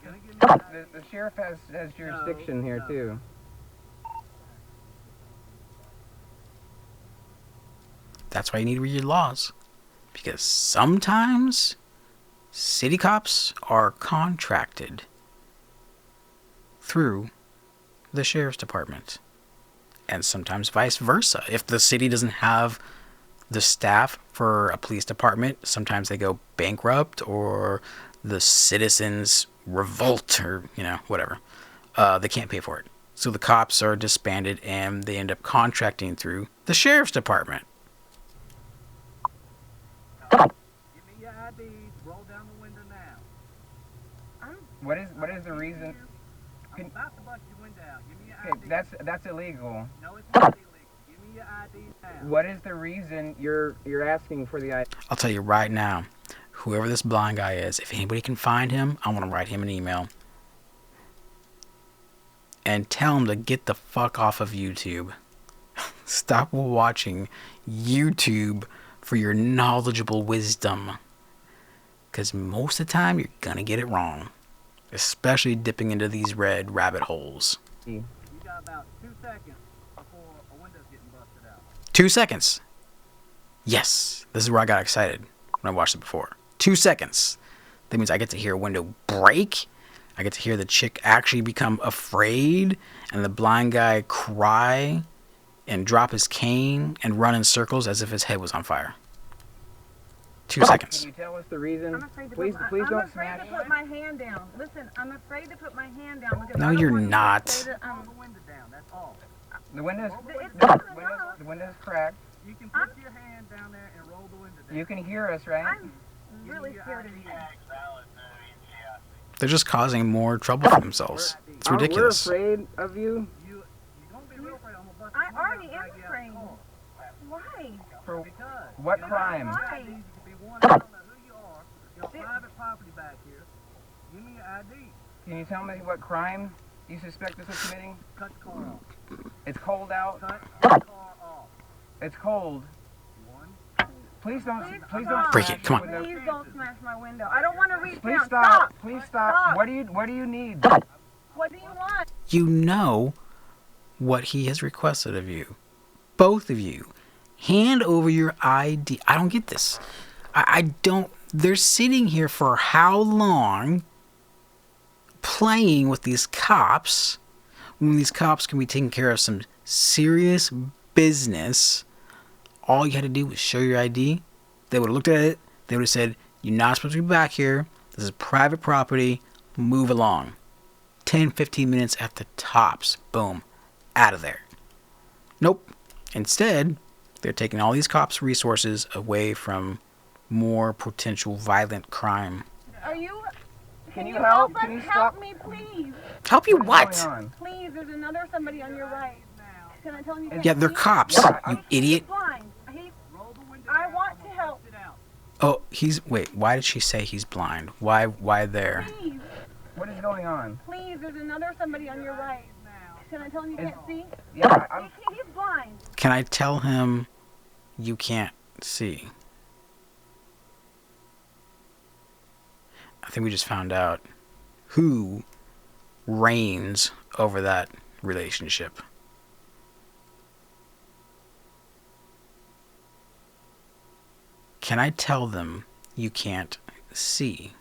The sheriff has jurisdiction here, too. That's why you need to read your laws. Because sometimes city cops are contracted through the sheriff's department. And sometimes vice versa. If the city doesn't have the staff for a police department, sometimes they go bankrupt or the citizens revolt or, whatever. They can't pay for it. So the cops are disbanded and they end up contracting through the sheriff's department. Give me your IDs. Roll down the window now. What is the reason? I'm about to bust your window out. Give me your IDs. Okay, that's illegal. No, it's not illegal. Give me your IDs now. What is the reason you're asking for the ID? I'll tell you right now, whoever this blind guy is, if anybody can find him, I want to write him an email. And tell him to get the fuck off of YouTube. Stop watching YouTube for your knowledgeable wisdom. Because most of the time, you're going to get it wrong. Especially dipping into these red rabbit holes. You got about 2 seconds before a window's getting busted out. 2 seconds. Yes. This is where I got excited when I watched it before. 2 seconds. That means I get to hear a window break. I get to hear the chick actually become afraid. And the blind guy cry and drop his cane and run in circles as if his head was on fire. 2 seconds. Can you tell us the reason? Please Please don't I'm smash. afraid to put my hand down. Listen, I'm afraid to put my hand down. Because No, I don't you're want you to not. say that, The window's the window's cracked. You can put your hand down there and roll the window down. You can hear us, right? I'm really scared of you. They're just causing more trouble for themselves. It's ridiculous. We're afraid of you. I already am afraid. Why? For what crime? Why? Private property back here. Give me your ID. Can you tell me what crime you suspect us of committing? Cut the car off. It's cold out. Cut the car off. It's cold. Please don't break it. Come on. Please don't smash my window. I don't want to reach Please down. stop. Please stop. What do you need? What do you want? You know what he has requested of you. Both of you. Hand over your ID. I don't get this. I don't. They're sitting here for how long playing with these cops when these cops can be taking care of some serious business. All you had to do was show your ID. They would have looked at it. They would have said, you're not supposed to be back here. This is private property. Move along. 10, 15 minutes at the tops. Boom. Out of there. Nope. Instead, they're taking all these cops' resources away from more potential violent crime. Are you? Can you help? Can you help stop? me, please? Help you what? Please, there's another somebody on your right. Can I tell him you can't Yeah, they're see? cops, you idiot. He's blind. I want to help. Oh, wait, why did she say he's blind? Why there? Please, What is going on? please, there's another somebody on your right. Can I tell him you can't see? Yeah, He's blind. Can I tell him you can't see? I think we just found out who reigns over that relationship. Can I tell them you can't see?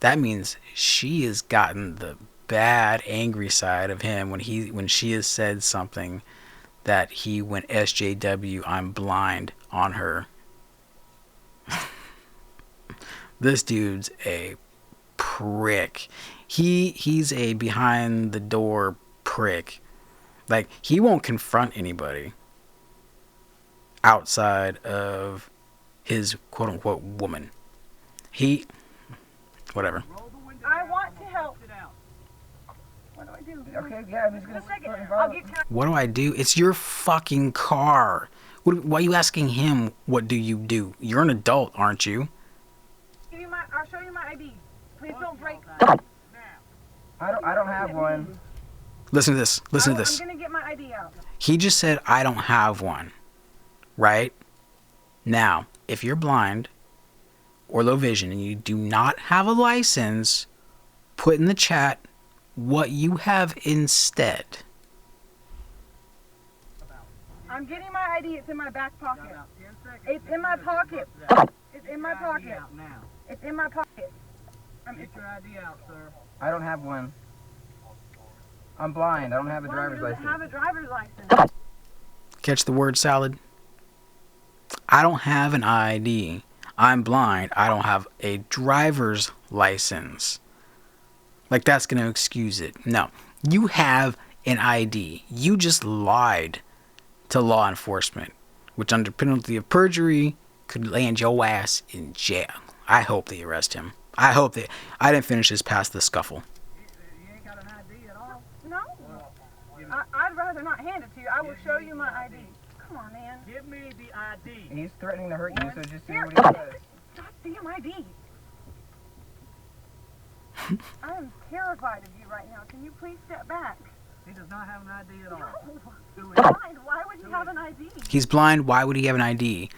That means she has gotten the bad, angry side of him when she has said something that he went SJW, I'm blind on her. This dude's a prick. He's a behind the door prick. Like, he won't confront anybody outside of his quote unquote woman. Whatever. I want to help. What do I do? Okay, yeah, he's gonna. What do I do? It's your fucking car. Why are you asking him what do you do? You're an adult, aren't you? I'll show you my ID. Please don't break. I don't have one. Listen to this. Listen to this. I'm gonna get my ID out. He just said, I don't have one. Right? Now, if you're blind or low vision and you do not have a license, put in the chat what you have instead. I'm getting my ID. It's in my back pocket. It's in my pocket. It's in my pocket. It's in my pocket. Get your ID out, sir. I don't have one. I'm blind. I don't have a driver's I license. have a driver's license. Catch the word salad? I don't have an ID. I'm blind. I don't have a driver's license. Like, that's going to excuse it. No. You have an ID. You just lied to law enforcement, which under penalty of perjury could land your ass in jail. I hope they arrest him. I didn't finish this past the scuffle. You ain't got an ID at all? No. I'd rather not hand it to you. I will show you my ID. Come on, man. Give me the ID. He's threatening to hurt you, so just do Here, what he says. goddamn ID. I am terrified of you right now. Can you please step back? He does not have an ID at all. No. He's blind. Why would he have an ID? He's blind. Why would he have an ID?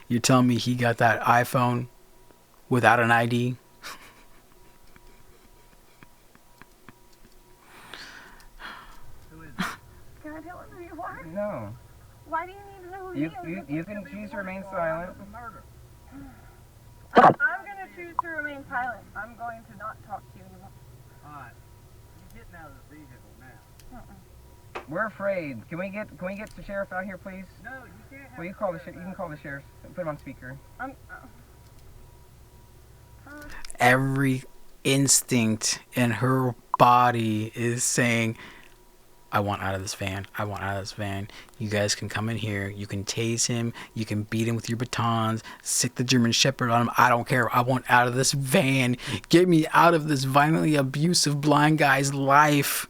You're telling me he got that iPhone without an ID? Can I tell him who you are? No. Why do you need to know who he is? You can choose to remain silent. I'm gonna choose to remain silent. I'm going to not talk to you anymore. Alright. You're getting out of the vehicle now. We're afraid. Can we get the sheriff out here, please? No, you can't have Well, you can call the sheriff. Put him on speaker. Every instinct in her body is saying, I want out of this van. I want out of this van. You guys can come in here. You can tase him. You can beat him with your batons. Sick the German Shepherd on him. I don't care. I want out of this van. Get me out of this violently abusive blind guy's life.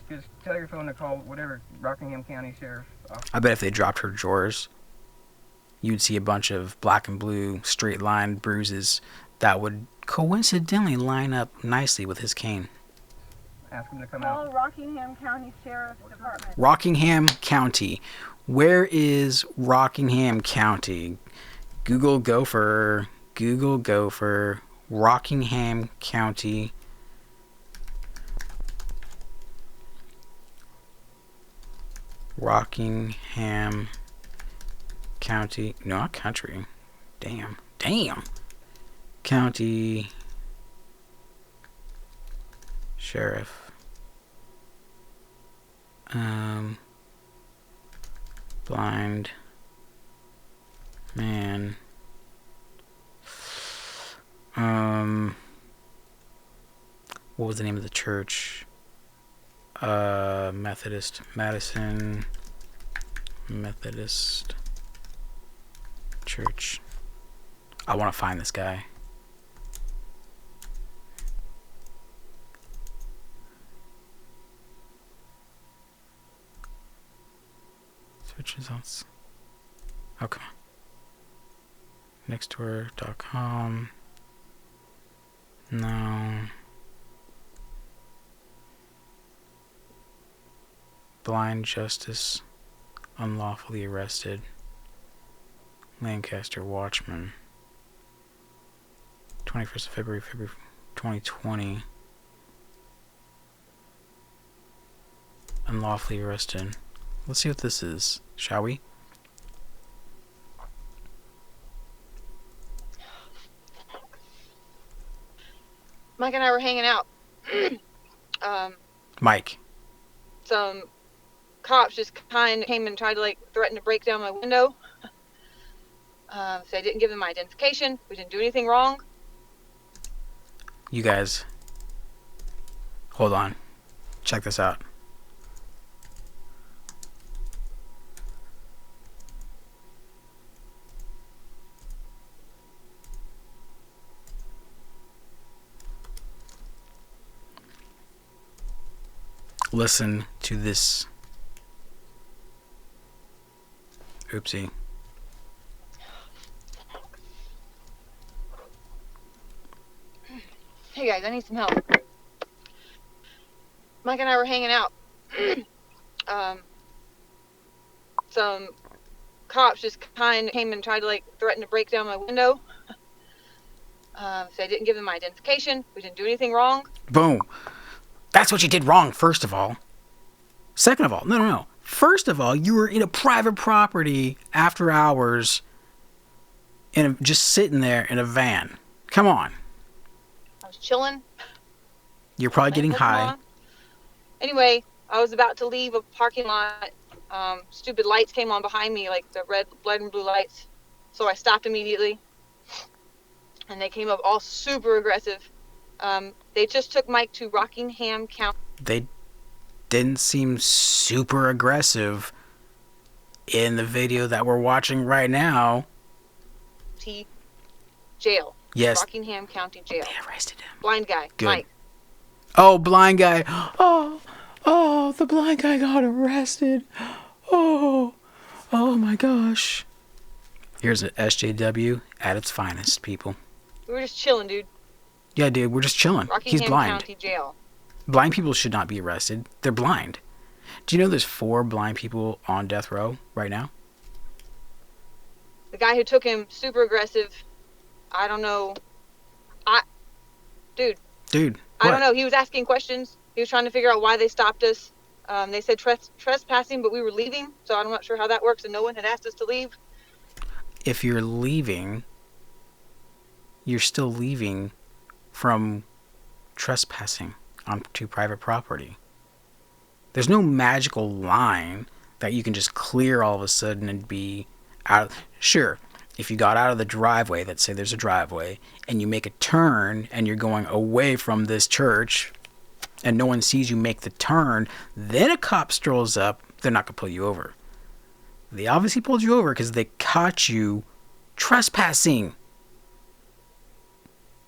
Just tell your phone to call whatever Rockingham County Sheriff Office. I bet if they dropped her drawers, you'd see a bunch of black and blue straight line bruises that would coincidentally line up nicely with his cane. Ask him to come Call out. Rockingham County Sheriff's Department. Rockingham County. Where is Rockingham County? Google Gopher. Google Gopher. Rockingham County. Rockingham County. No, not country. Damn. County Sheriff. Blind man. What was the name of the church? Methodist. Madison Methodist Church. I want to find this guy. Search results. Okay. Nextdoor.com. No. Blind Justice. Unlawfully arrested. Lancaster Watchman. 21st of February 2020. Unlawfully arrested. Let's see what this is, shall we? Mike and I were hanging out. Mike. Some cops just kind of came and tried to like threaten to break down my window. So I didn't give them my identification. We didn't do anything wrong. You guys, hold on. Check this out. Listen to this. Oopsie. Hey guys, I need some help. Mike and I were hanging out. Some cops just kind of came and tried to like threaten to break down my window. So I didn't give them my identification. We didn't do anything wrong. Boom. That's what you did wrong, first of all. Second of all, no. First of all, you were in a private property after hours, just sitting there in a van. Come on. I was chilling. You're probably getting high. Anyway, I was about to leave a parking lot. Stupid lights came on behind me, like the red and blue lights. So I stopped immediately. And they came up all super aggressive. They just took Mike to Rockingham County. They didn't seem super aggressive in the video that we're watching right now. Jail. Yes. Rockingham County Jail. They arrested him. Blind guy. Good. Mike. Oh, blind guy. Oh, the blind guy got arrested. Oh my gosh. Here's an SJW at its finest, people. We were just chilling, dude. Yeah, dude, we're just chilling. Rockingham He's blind. County Jail. Blind people should not be arrested. They're blind. Do you know there's 4 blind people on death row right now? The guy who took him, super aggressive. I don't know. Dude. I don't know. He was asking questions. He was trying to figure out why they stopped us. They said trespassing, but we were leaving, so I'm not sure how that works, and no one had asked us to leave. If you're leaving, you're still leaving from trespassing onto private property. There's no magical line that you can just clear all of a sudden and be out. Sure, if you got out of the driveway, let's say there's a driveway, and you make a turn and you're going away from this church and no one sees you make the turn, then a cop strolls up, they're not going to pull you over. They obviously pulled you over because they caught you trespassing.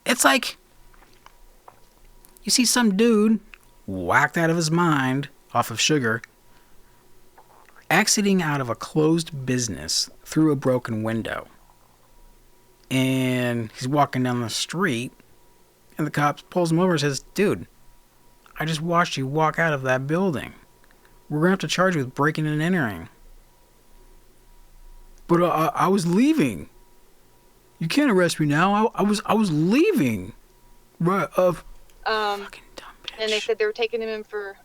It's like you see some dude whacked out of his mind off of sugar, exiting out of a closed business through a broken window. And he's walking down the street, and the cop pulls him over and says, dude, I just watched you walk out of that building. We're going to have to charge you with breaking and entering. But I was leaving. You can't arrest me now. I was leaving. Right. Fucking dumb bitch. And they said they were taking him in for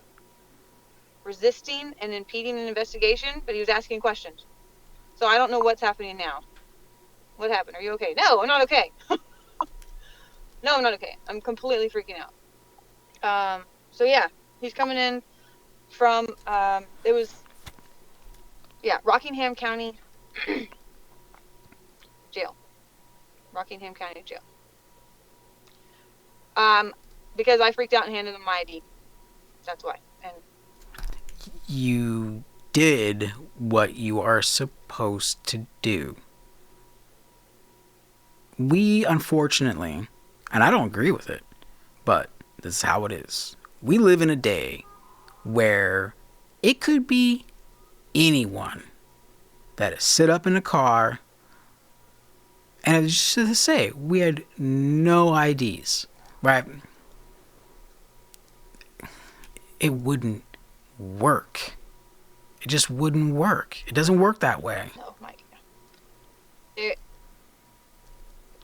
resisting and impeding an investigation, but he was asking questions. So I don't know what's happening now. What happened? Are you okay? No, I'm not okay. No, I'm not okay. I'm completely freaking out. So yeah, he's coming in from, Rockingham County Jail. Rockingham County Jail. Because I freaked out and handed him my ID. That's why. And you did what you are supposed to do. We, unfortunately, and I don't agree with it, but this is how it is. We live in a day where it could be anyone that is sit up in a car, and it's just to say, we had no IDs, right? It wouldn't work. It just wouldn't work. It doesn't work that way. oh my god.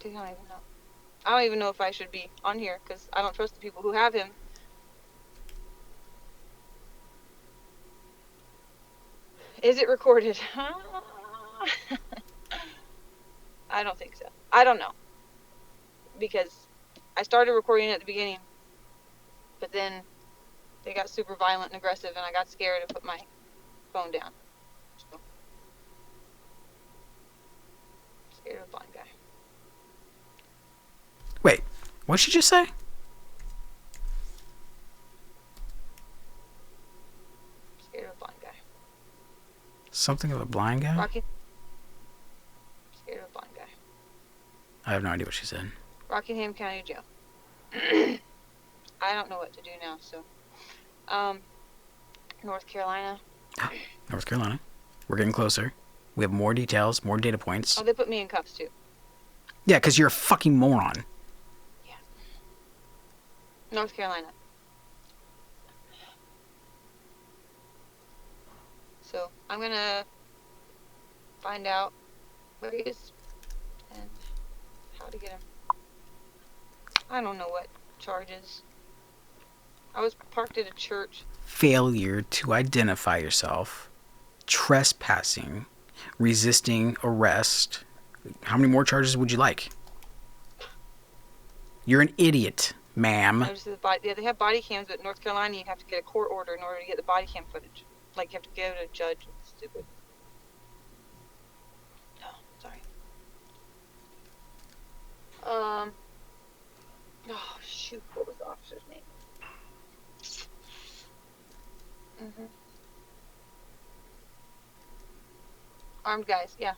I don't even know. I don't even know if I should be on here because I don't trust the people who have him. Is it recorded? I don't think so. I don't know. Because I started recording at the beginning, but then they got super violent and aggressive and I got scared and put my phone down. So, scared of a blind guy. Wait, what'd she just say? Scared of a blind guy. Something of a blind guy? Rocky. Scared of a blind guy. I have no idea what she said. Rockingham County Jail. I don't know what to do now, so. North Carolina. North Carolina. We're getting closer. We have more details, more data points. Oh, they put me in cuffs too. Yeah, because you're a fucking moron. North Carolina. So I'm gonna find out where he is and how to get him. I don't know what charges. I was parked at a church. Failure to identify yourself, trespassing, resisting arrest. How many more charges would you like? You're an idiot, ma'am. They have body cams, but in North Carolina you have to get a court order in order to get the body cam footage. Like you have to go to a judge. It's stupid. Oh, sorry. Oh shoot, what was the officer's name? Armed guys, yeah.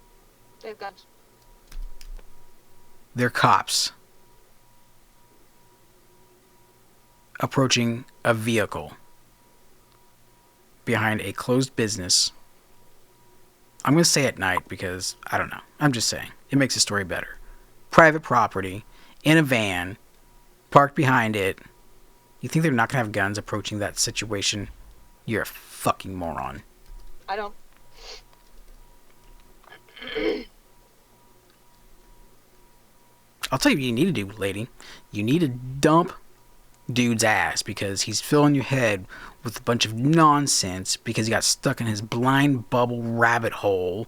They have guns. They're cops approaching a vehicle behind a closed business. I'm going to say at night because, I don't know. I'm just saying. It makes the story better. Private property, in a van, parked behind it. You think they're not going to have guns approaching that situation? You're a fucking moron. I don't. I'll tell you what you need to do, lady. You need to dump dude's ass because he's filling your head with a bunch of nonsense because he got stuck in his blind bubble rabbit hole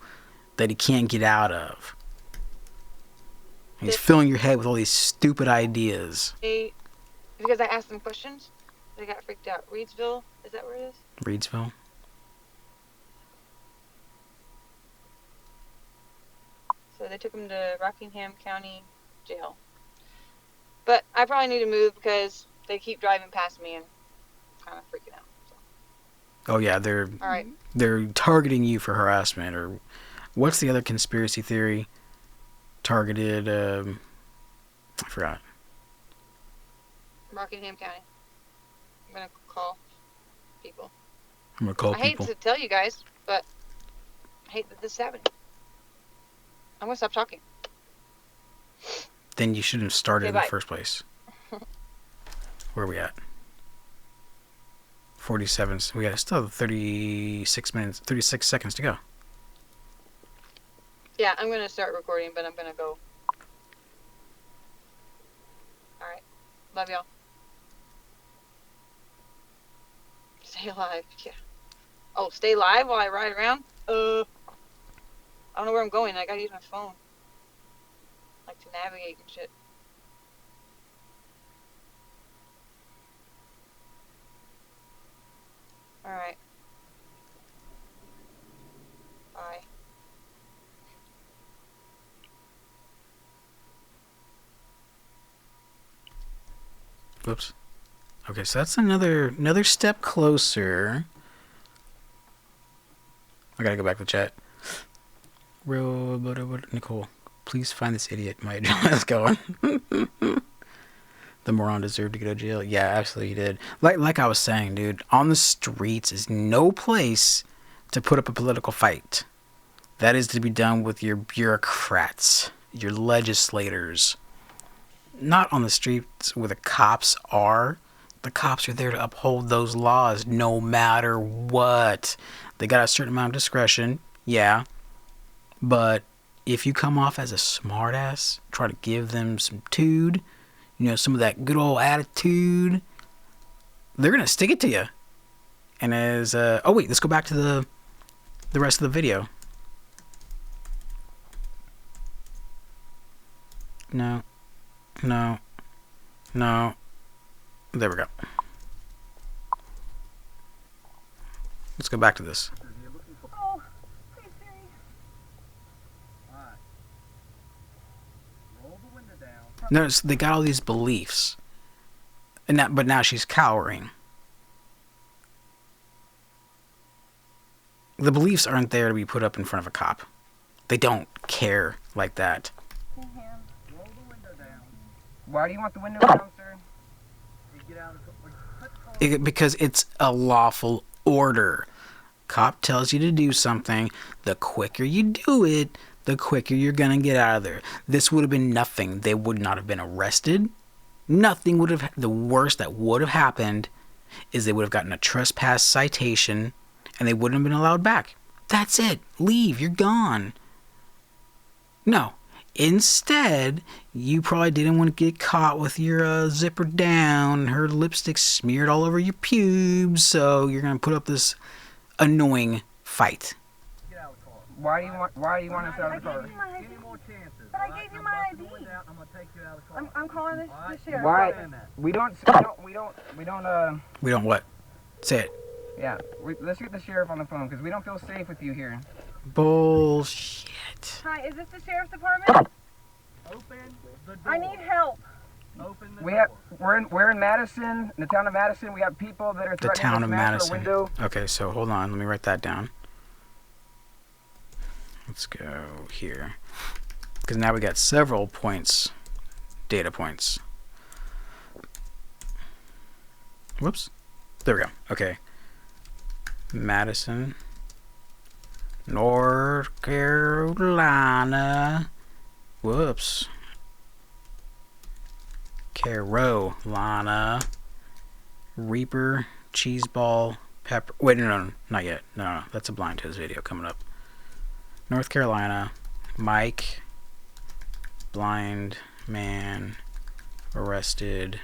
that he can't get out of. He's filling your head with all these stupid ideas. Because I asked them questions, they got freaked out. Reedsville, is that where it is? Reedsville. So they took him to Rockingham County Jail. But I probably need to move because they keep driving past me and I'm kind of freaking out. So. Oh yeah, they're targeting you for harassment, or what's the other conspiracy theory? Targeted, I forgot. Rockingham County. I'm gonna call people. I'm gonna call people. I hate to tell you guys, but I hate that this is happening. I'm gonna stop talking. Then you shouldn't have started in the first place. Where are we at? 47. We got still 36 seconds to go. Yeah, I'm gonna start recording, but I'm gonna go. Alright. Love y'all. Stay alive. Yeah. Oh, stay live while I ride around? I don't know where I'm going. I gotta use my phone. Like to navigate and shit. Alright. Bye. Whoops. Okay, so that's another step closer. I gotta go back to chat. Nicole, please find this idiot. My adrenaline going. The moron deserved to go to jail. Yeah, absolutely he did. Like I was saying, dude, on the streets is no place to put up a political fight. That is to be done with your bureaucrats, your legislators. Not on the streets where the cops are. The cops are there to uphold those laws no matter what. They got a certain amount of discretion, yeah. But if you come off as a smartass, try to give them some tude, some of that good old attitude, they're going to stick it to you. And as, oh wait, let's go back to the rest of the video. No. There we go. Let's go back to this. Oh, please, Siri. Alright. Roll the window down. Notice they got all these beliefs. But now she's cowering. The beliefs aren't there to be put up in front of a cop. They don't care like that. Roll the window down. Why do you want the window down, sir? Get out of Because it's a lawful order. Cop tells you to do something. The quicker you do it, the quicker you're gonna get out of there. This would have been nothing. They would not have been arrested. Nothing would have. The worst that would have happened is they would have gotten a trespass citation, and they wouldn't have been allowed back. That's it. Leave. You're gone. No. Instead, you probably didn't want to get caught with your zipper down, her lipstick smeared all over your pubes, so you're going to put up this annoying fight. Why do you want us out of the car? Any more chances? But I gave you my ID. I'm gonna take you out of the car. I'm calling the sheriff. Why? We don't. We don't what? Say it. Yeah, let's get the sheriff on the phone because we don't feel safe with you here. Bullshit. Hi, is this the sheriff's department? Open the door. I need help. Open the door. We're in Madison, in the town of Madison. We have people that are The threatening town to of smash our Madison. window. Okay, so hold on. Let me write that down. Let's go here. Because now we got several points, data points. Whoops. There we go. Okay. Madison, North Carolina. Whoops. Carolina. Reaper, cheeseball, pepper. Wait, no, not yet. No, that's a blind toes video coming up. North Carolina, Mike, blind man arrested.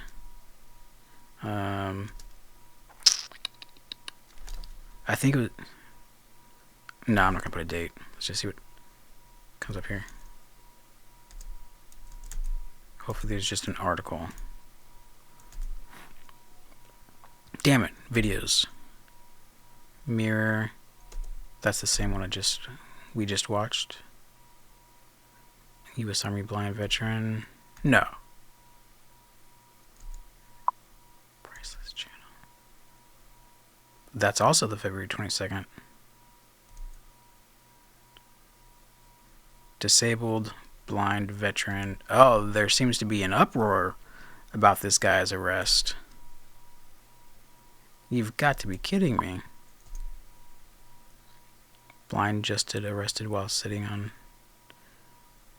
I think it was. No, I'm not gonna put a date. Let's just see what comes up here. Hopefully there's just an article. Damn it, videos. Mirror. That's the same one we just watched. U.S. Army blind veteran. No. Priceless channel. That's also the February 22nd. Disabled blind veteran. Oh, there seems to be an uproar about this guy's arrest. You've got to be kidding me. Blind Justice arrested while sitting on...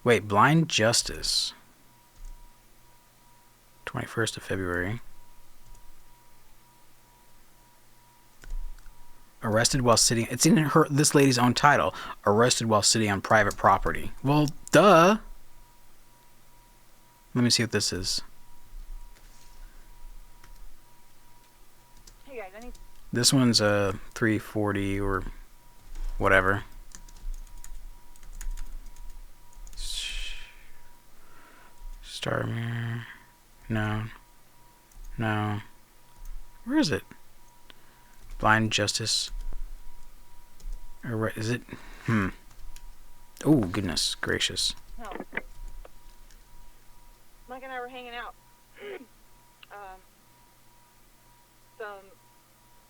Wait, Blind Justice. 21st of February. Arrested while sitting... It's in this lady's own title. Arrested while sitting on private property. Well, duh. Let me see what this is. Hey guys, I need... This one's 340 or whatever. Star mirror. No. No. Where is it? Blind Justice. Is it? Oh, goodness gracious. No. Mike and I were hanging out. Some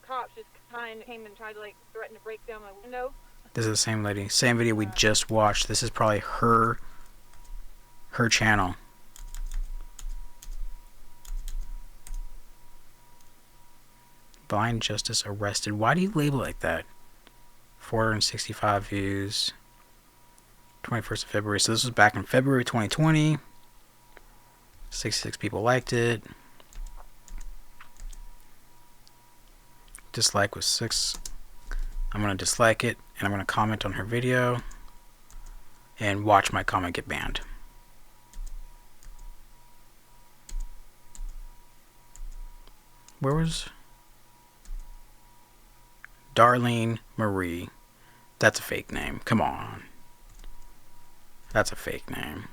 cops just kind of came and tried to like threaten to break down my window. This is the same lady. Same video we just watched. This is probably her channel. Blind Justice arrested. Why do you label it like that? 465 views. 21st of February. So this was back in February 2020. 66 people liked it. Dislike was 6. I'm going to dislike it, and I'm going to comment on her video and watch my comment get banned. Where was Darlene Marie? That's a fake name. Come on. That's a fake name.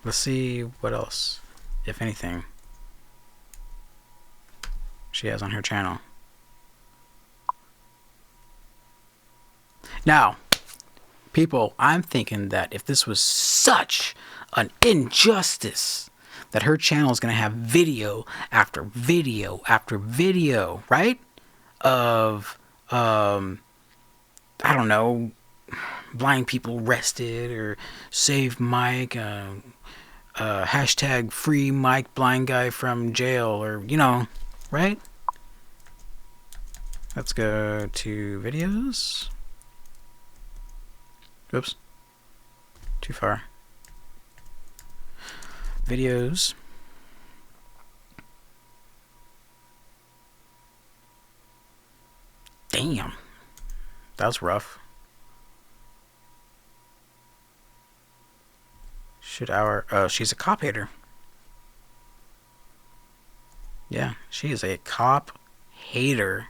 Let's see what else, if anything, she has on her channel. Now, people, I'm thinking that if this was such an injustice, that her channel is going to have video after video after video, right? Of, I don't know, blind people arrested, or save Mike, hashtag free Mike blind guy from jail, or, you know, right? Let's go to videos. Oops. Too far. Videos. Damn. That was rough. She's a cop hater. Yeah, she is a cop hater.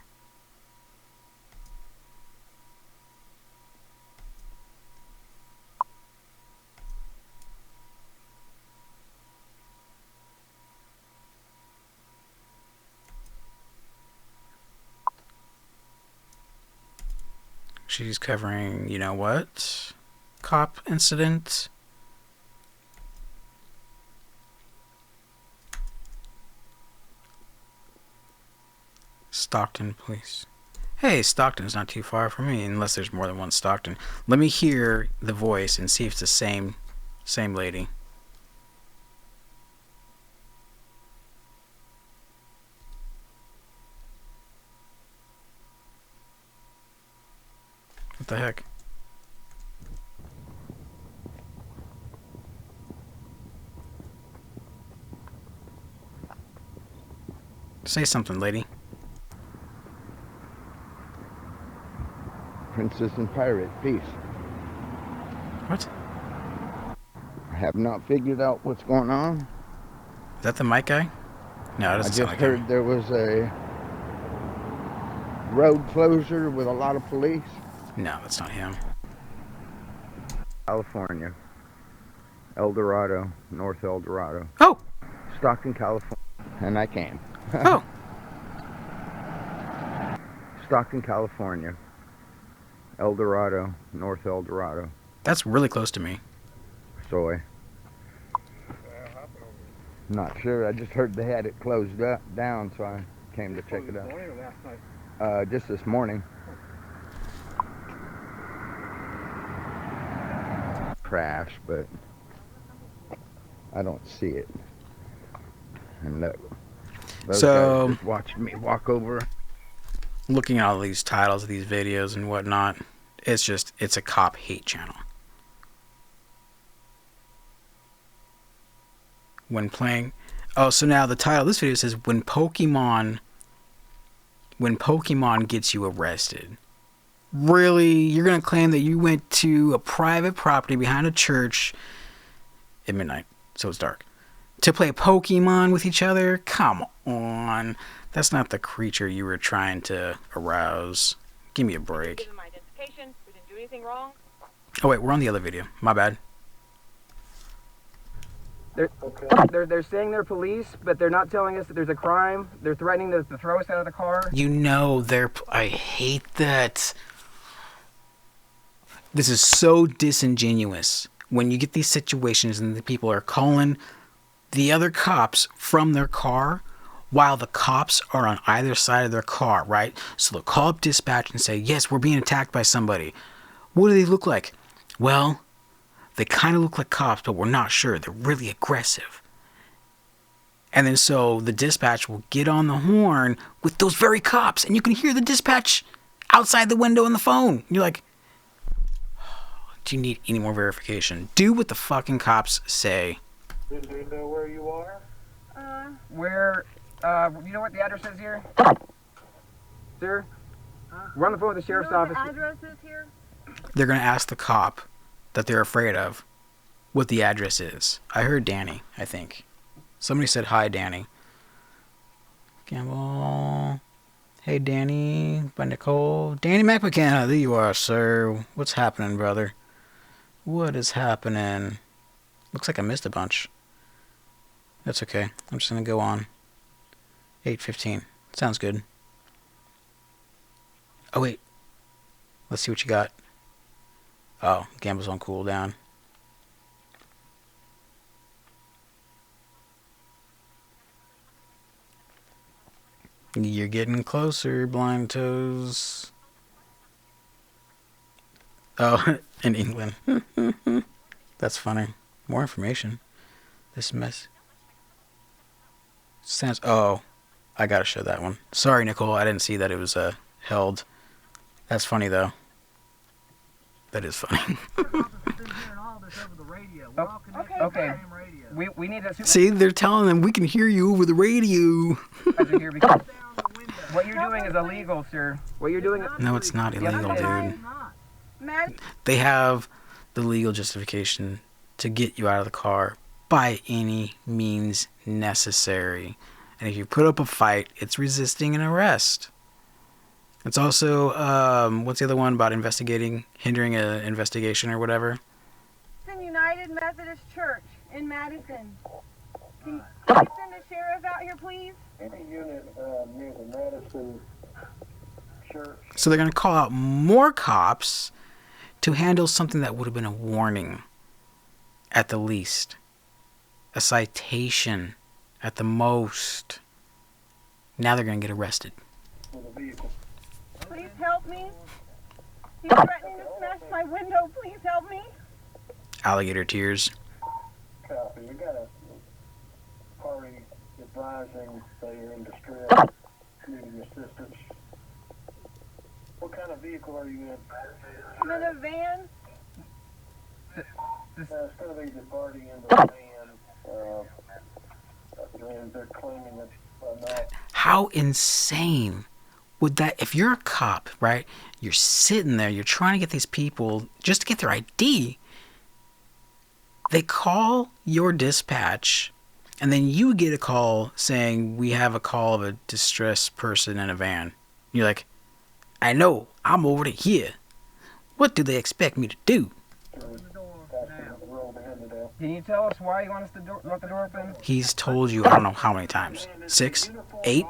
She's covering, you know what? Cop incident. Stockton police. Hey, Stockton's not too far from me, unless there's more than one Stockton. Let me hear the voice and see if it's the same lady. What the heck? Say something, lady. Princess and pirate, peace. What? have not figured out what's going on. Is that the mic guy? No, it I doesn't just sound like heard him. there was a road closure with a lot of police. No, that's not him. California. El Dorado, North El Dorado. Oh! Stockton, California. And I came. Oh! Stockton, California. El Dorado, North El Dorado. That's really close to me. Soy. Not sure. I just heard they had it closed down, so I came to check it out. Just this morning. Crash, but I don't see it. And look, those guys just watched me walk over. Looking at all these titles of these videos and whatnot, it's a cop hate channel. When playing, so now the title of this video says when Pokemon gets you arrested. Really? You're gonna claim that you went to a private property behind a church at midnight, so it's dark, to play Pokemon with each other? Come on. That's not the creature you were trying to arouse. Give me a break. My identification. We didn't do anything wrong. Oh wait, we're on the other video. My bad. They're saying they're police, but they're not telling us that there's a crime. They're threatening to throw us out of the car. You know I hate that. This is so disingenuous when you get these situations and the people are calling the other cops from their car while the cops are on either side of their car, right? So they'll call up dispatch and say, yes, we're being attacked by somebody. What do they look like? Well, they kind of look like cops, but we're not sure. They're really aggressive. And then so the dispatch will get on the horn with those very cops, and you can hear the dispatch outside the window on the phone. You're like, do you need any more verification? Do what the fucking cops say. Do you know where you are? You know what the address is here? Sir? We're on the phone with the sheriff's office. The address is here? They're going to ask the cop that they're afraid of what the address is. I heard Danny, I think. Somebody said, hi, Danny. Gamble. Hey, Danny. By Nicole. Danny McMckenna. There you are, sir. What's happening, brother? What is happening? Looks like I missed a bunch. That's okay. I'm just going to go on. 8:15. Sounds good. Oh, wait. Let's see what you got. Oh, Gamble's on cooldown. You're getting closer, blind toes. Oh, in England. That's funny. More information. This mess. Sounds. Oh, I gotta show that one. Sorry, Nicole. I didn't see that it was held. That's funny though. That is funny. Okay. We need to See, they're telling them we can hear you over the radio. What you're doing is illegal, sir. What you're doing. No, it's not illegal, dude. They have the legal justification to get you out of the car by any means necessary. And if you put up a fight, it's resisting an arrest. It's also, what's the other one about hindering an investigation or whatever? It's in United Methodist Church in Madison. Can you send a sheriff out here, please? Any unit near the Madison Church. So they're going to call out more cops to handle something that would have been a warning at the least. A citation at the most. Now they're going to get arrested. Please help me. He's threatening to smash my window. Please help me. Alligator tears. Copy. We got a party advising they are in distress, needing assistance. What kind of vehicle are you in? I'm in a van. It's going to be the party in the van. They're claiming that How insane would that, if you're a cop, right? You're sitting there, you're trying to get these people just to get their ID, They call your dispatch, and then you get a call saying, we have a call of a distressed person in a van. You're like, I know, I'm over here. What do they expect me to do? Can you tell us why you want us to let the door open? He's told you, I don't know how many times. 6? 8?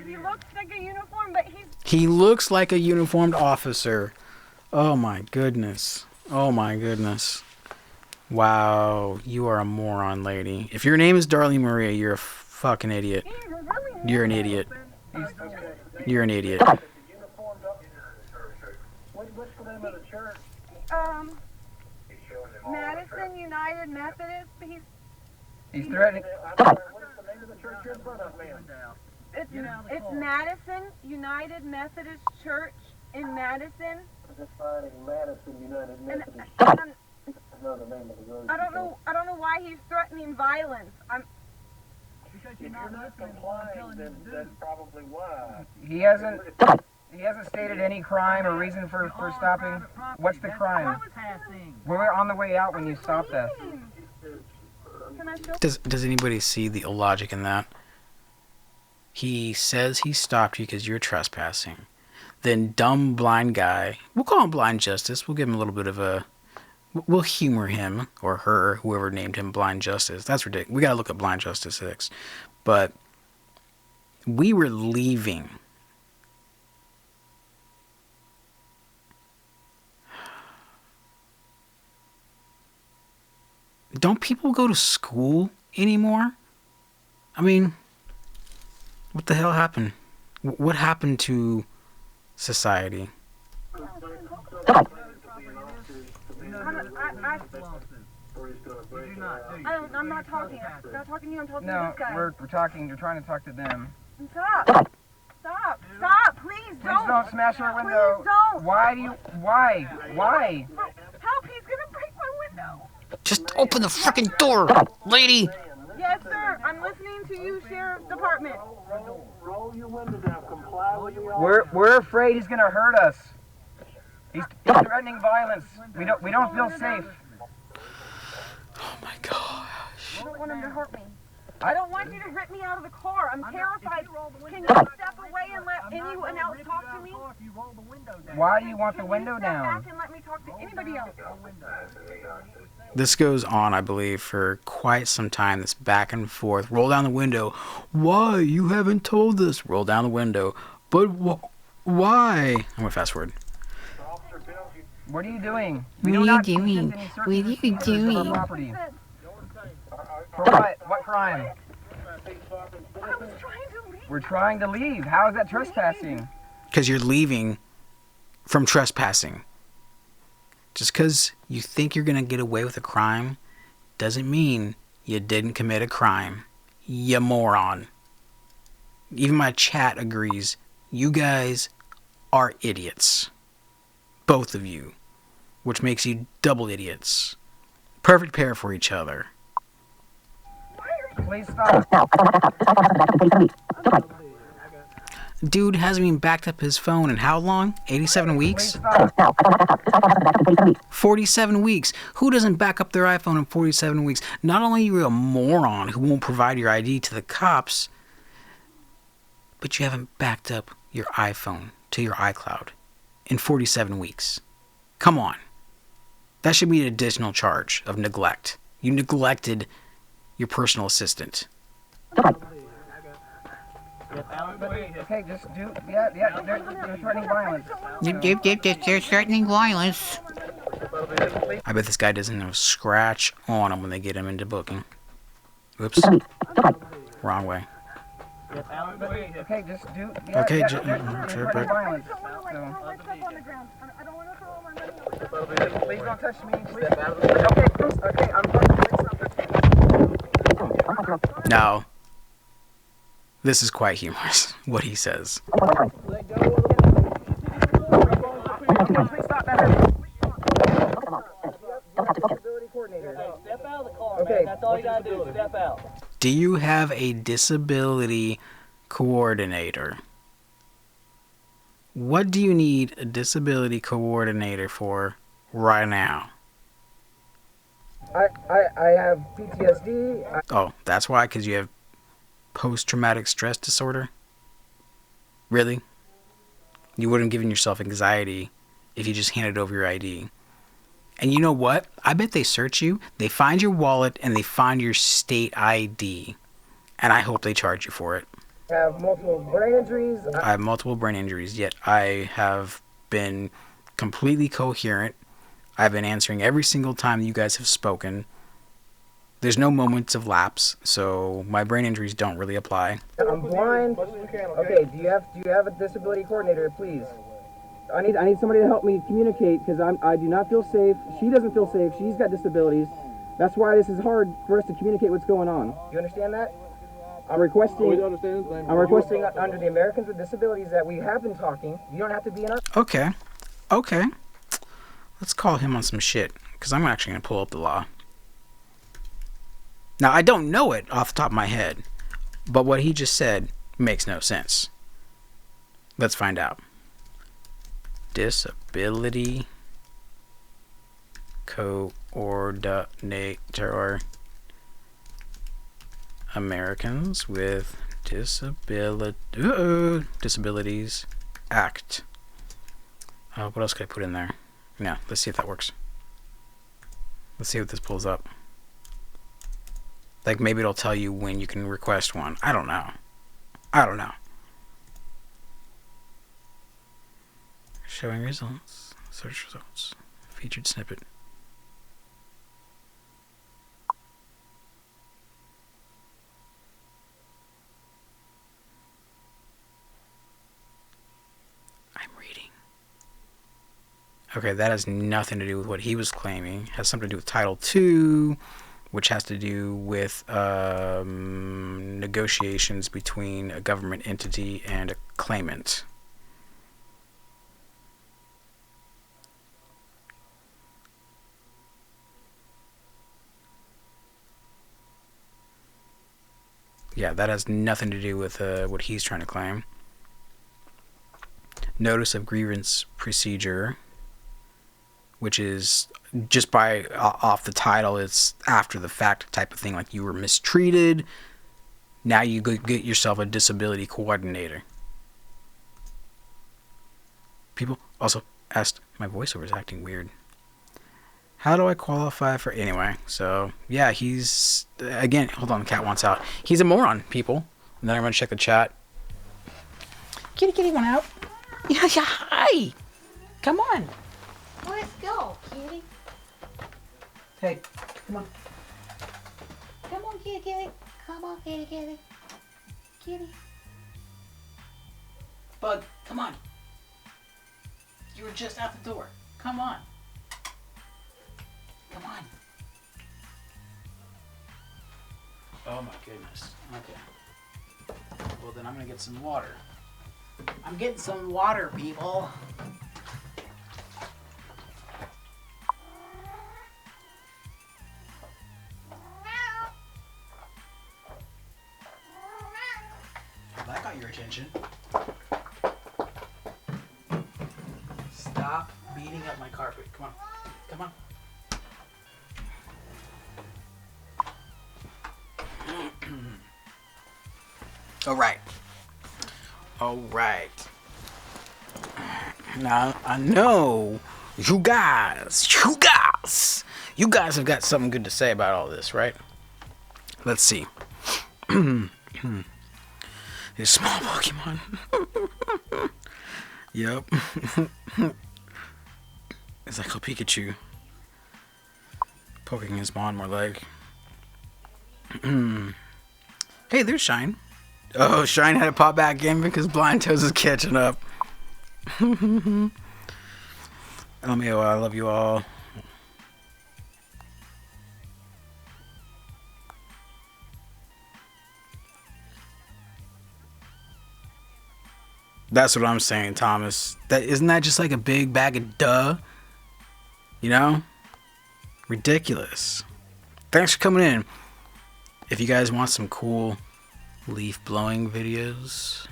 He looks like a uniform, but he's... He looks like a uniformed officer. Oh my goodness. Oh my goodness. Wow, you are a moron, lady. If your name is Darlene Maria, you're a fucking idiot. You're an idiot. You're an idiot. What's the name of the church? Madison United Methodist. He's threatening. What is the name of the church you're in front of, man? It's Madison United Methodist Church in Madison. Just finding Madison United Methodist. I don't know why he's threatening violence. If you're not complying, then that's probably why. He hasn't stated any crime or reason for stopping. What's the crime? We were on the way out when you stopped us. Does anybody see the illogic in that? He says he stopped you because you're trespassing. Then dumb blind guy, we'll call him Blind Justice. We'll give him a little bit of a... We'll humor him or her, whoever named him Blind Justice. That's ridiculous. We got to look at Blind Justice 6. But we were leaving. Don't people go to school anymore? I mean, what the hell happened? What happened to society? I'm not talking. I'm not talking to you. I'm talking No, to this guy. we're talking. You're trying to talk to them. Stop. Stop. Please don't. Please don't smash our window. Please don't. Why do you? Why? Help! He's gonna break my window. Just open the freaking door, lady. Yes, sir. I'm listening to you, Sheriff's Department. Roll your window down. Comply with the order. We're afraid he's gonna hurt us. He's threatening violence. We don't feel safe. Oh my gosh. I don't want him to hurt me. I don't want you to rip me out of the car. I'm terrified. Can you step away and let anyone else talk to me? Why do you want the window down? Step back and let me talk to anybody else. This goes on, I believe, for quite some time. This back and forth. Roll down the window. Why? You haven't told us. Roll down the window. But why? I'm going to fast forward. What are you doing? What are you doing? What are you doing? Property. For what? What crime? We're trying to leave. How is that trespassing? Because you're leaving from trespassing. Just because you think you're going to get away with a crime doesn't mean you didn't commit a crime. You moron. Even my chat agrees. You guys are idiots. Both of you. Which makes you double idiots. Perfect pair for each other. Please stop. Dude hasn't even backed up his phone in how long? 87 weeks? 47 weeks. Who doesn't back up their iPhone in 47 weeks? Not only are you a moron who won't provide your ID to the cops, but you haven't backed up your iPhone to your iCloud in 47 weeks. Come on. That should be an additional charge of neglect. You neglected your personal assistant. Okay, just do. Yeah, they're threatening violence. They're threatening violence. I bet this guy doesn't have a scratch on him when they get him into booking. Oops. Wrong way. Okay, just do. Okay, they're threatening violence. Please don't touch me. Okay, No. This is quite humorous, what he says. Okay, that's all you gotta do. Step out. Do you have a disability coordinator? What do you need a disability coordinator for right now? I have PTSD. Oh, that's why? Because you have post-traumatic stress disorder? Really? You wouldn't have given yourself anxiety if you just handed over your ID. And you know what? I bet they search you, they find your wallet, and they find your state ID. And I hope they charge you for it. I have multiple brain injuries. I have multiple brain injuries, yet I have been completely coherent. I've been answering every single time you guys have spoken. There's no moments of lapse, so my brain injuries don't really apply. I'm blind. Okay, do you have a disability coordinator, please? I need somebody to help me communicate because I do not feel safe. She doesn't feel safe. She's got disabilities. That's why this is hard for us to communicate what's going on. You understand that? I'm requesting under the Americans with Disabilities that we have been talking. You don't have to be in our... Okay. Let's call him on some shit, because I'm actually going to pull up the law. Now, I don't know it off the top of my head, but what he just said makes no sense. Let's find out. Disability coordinator. Americans with Disabilities Act. What else could I put in there? Yeah, let's see if that works. Let's see what this pulls up. Like, maybe it'll tell you when you can request one. I don't know. Showing results. Search results. Featured snippet. Okay, that has nothing to do with what he was claiming. It has something to do with Title II, which has to do with negotiations between a government entity and a claimant. Yeah, that has nothing to do with what he's trying to claim. Notice of grievance procedure, which is just by off the title, it's after the fact type of thing, like you were mistreated. Now you go get yourself a disability coordinator. People also asked, my voiceover is acting weird. How do I qualify for... Anyway, so yeah, he's... Again, hold on, the cat wants out. He's a moron, people. And then I'm going to check the chat. Kitty went out. Yeah, hi. Come on. Let's go, kitty. Hey, come on. Come on, kitty. Come on, kitty. Kitty. Bug, come on. You were just out the door. Come on. Come on. Oh my goodness. Okay. Well, then I'm gonna get some water. I'm getting some water, people. That got your attention. Stop beating up my carpet. Come on. Come on. All right. Now, I know you guys have got something good to say about all this, right? Let's see. These small Pokemon. Yep. It's like a Pikachu poking his paw more like. Hey, there's Shine. Oh, Shine had to pop back in because Blind Toes is catching up. LMAO, I love you all. That's what I'm saying, Thomas. Isn't that just like a big bag of duh? You know? Ridiculous. Thanks for coming in. If you guys want some cool leaf blowing videos,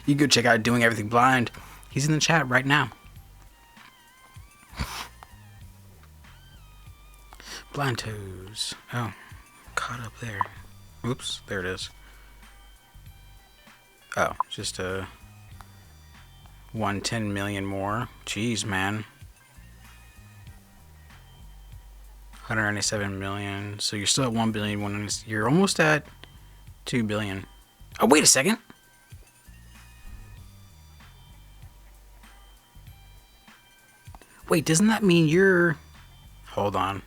You can go check out Doing Everything Blind. He's in the chat right now. Blind Toes. Oh, caught up there. Oops, there it is. Oh, just 110 million more. Jeez, man. 197 million. So you're still at 1 billion. You're almost at 2 billion. Oh, wait a second. Wait, doesn't that mean you're... Hold on.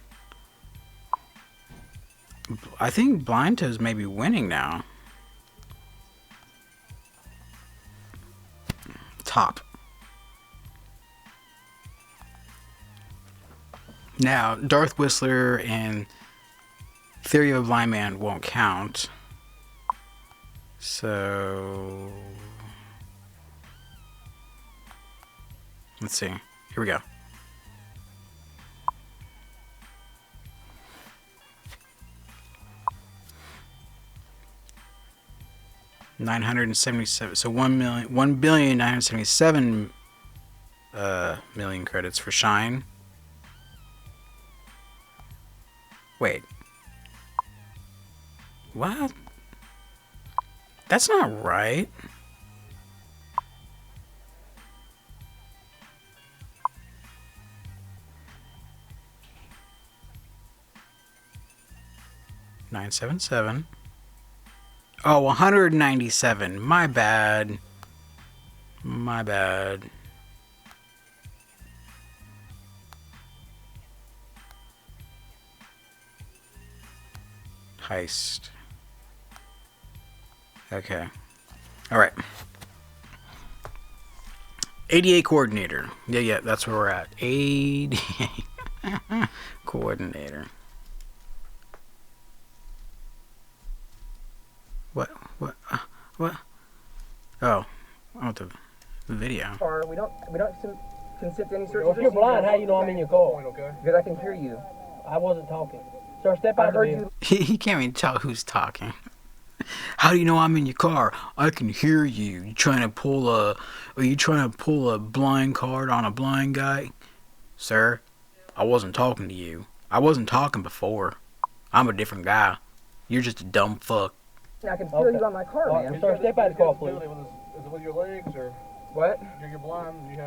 I think Blind Toes may be winning now. Top. Now, Darth Whistler and Theory of a Blind Man won't count. So... Let's see. Here we go. $977. So 1,977 million credits for Shine. Wait. What? That's not right. $977. Oh, 197. My bad. My bad. Heist. Okay. All right. ADA coordinator. Yeah, that's where we're at. ADA coordinator. What? Oh, I want the video. Car, we don't consent to any search. Well, if you're blind, how you know I'm in your car? Because I can hear you. I wasn't talking. Sir, step out of the He can't even tell who's talking. How do you know I'm in your car? I can hear you. You trying to pull a blind card on a blind guy? Sir, I wasn't talking to you. I wasn't talking before. I'm a different guy. You're just a dumb fuck. I can feel you on my car, man. Sir, step out of the car, please. Is it with your legs, or what? You're blind. You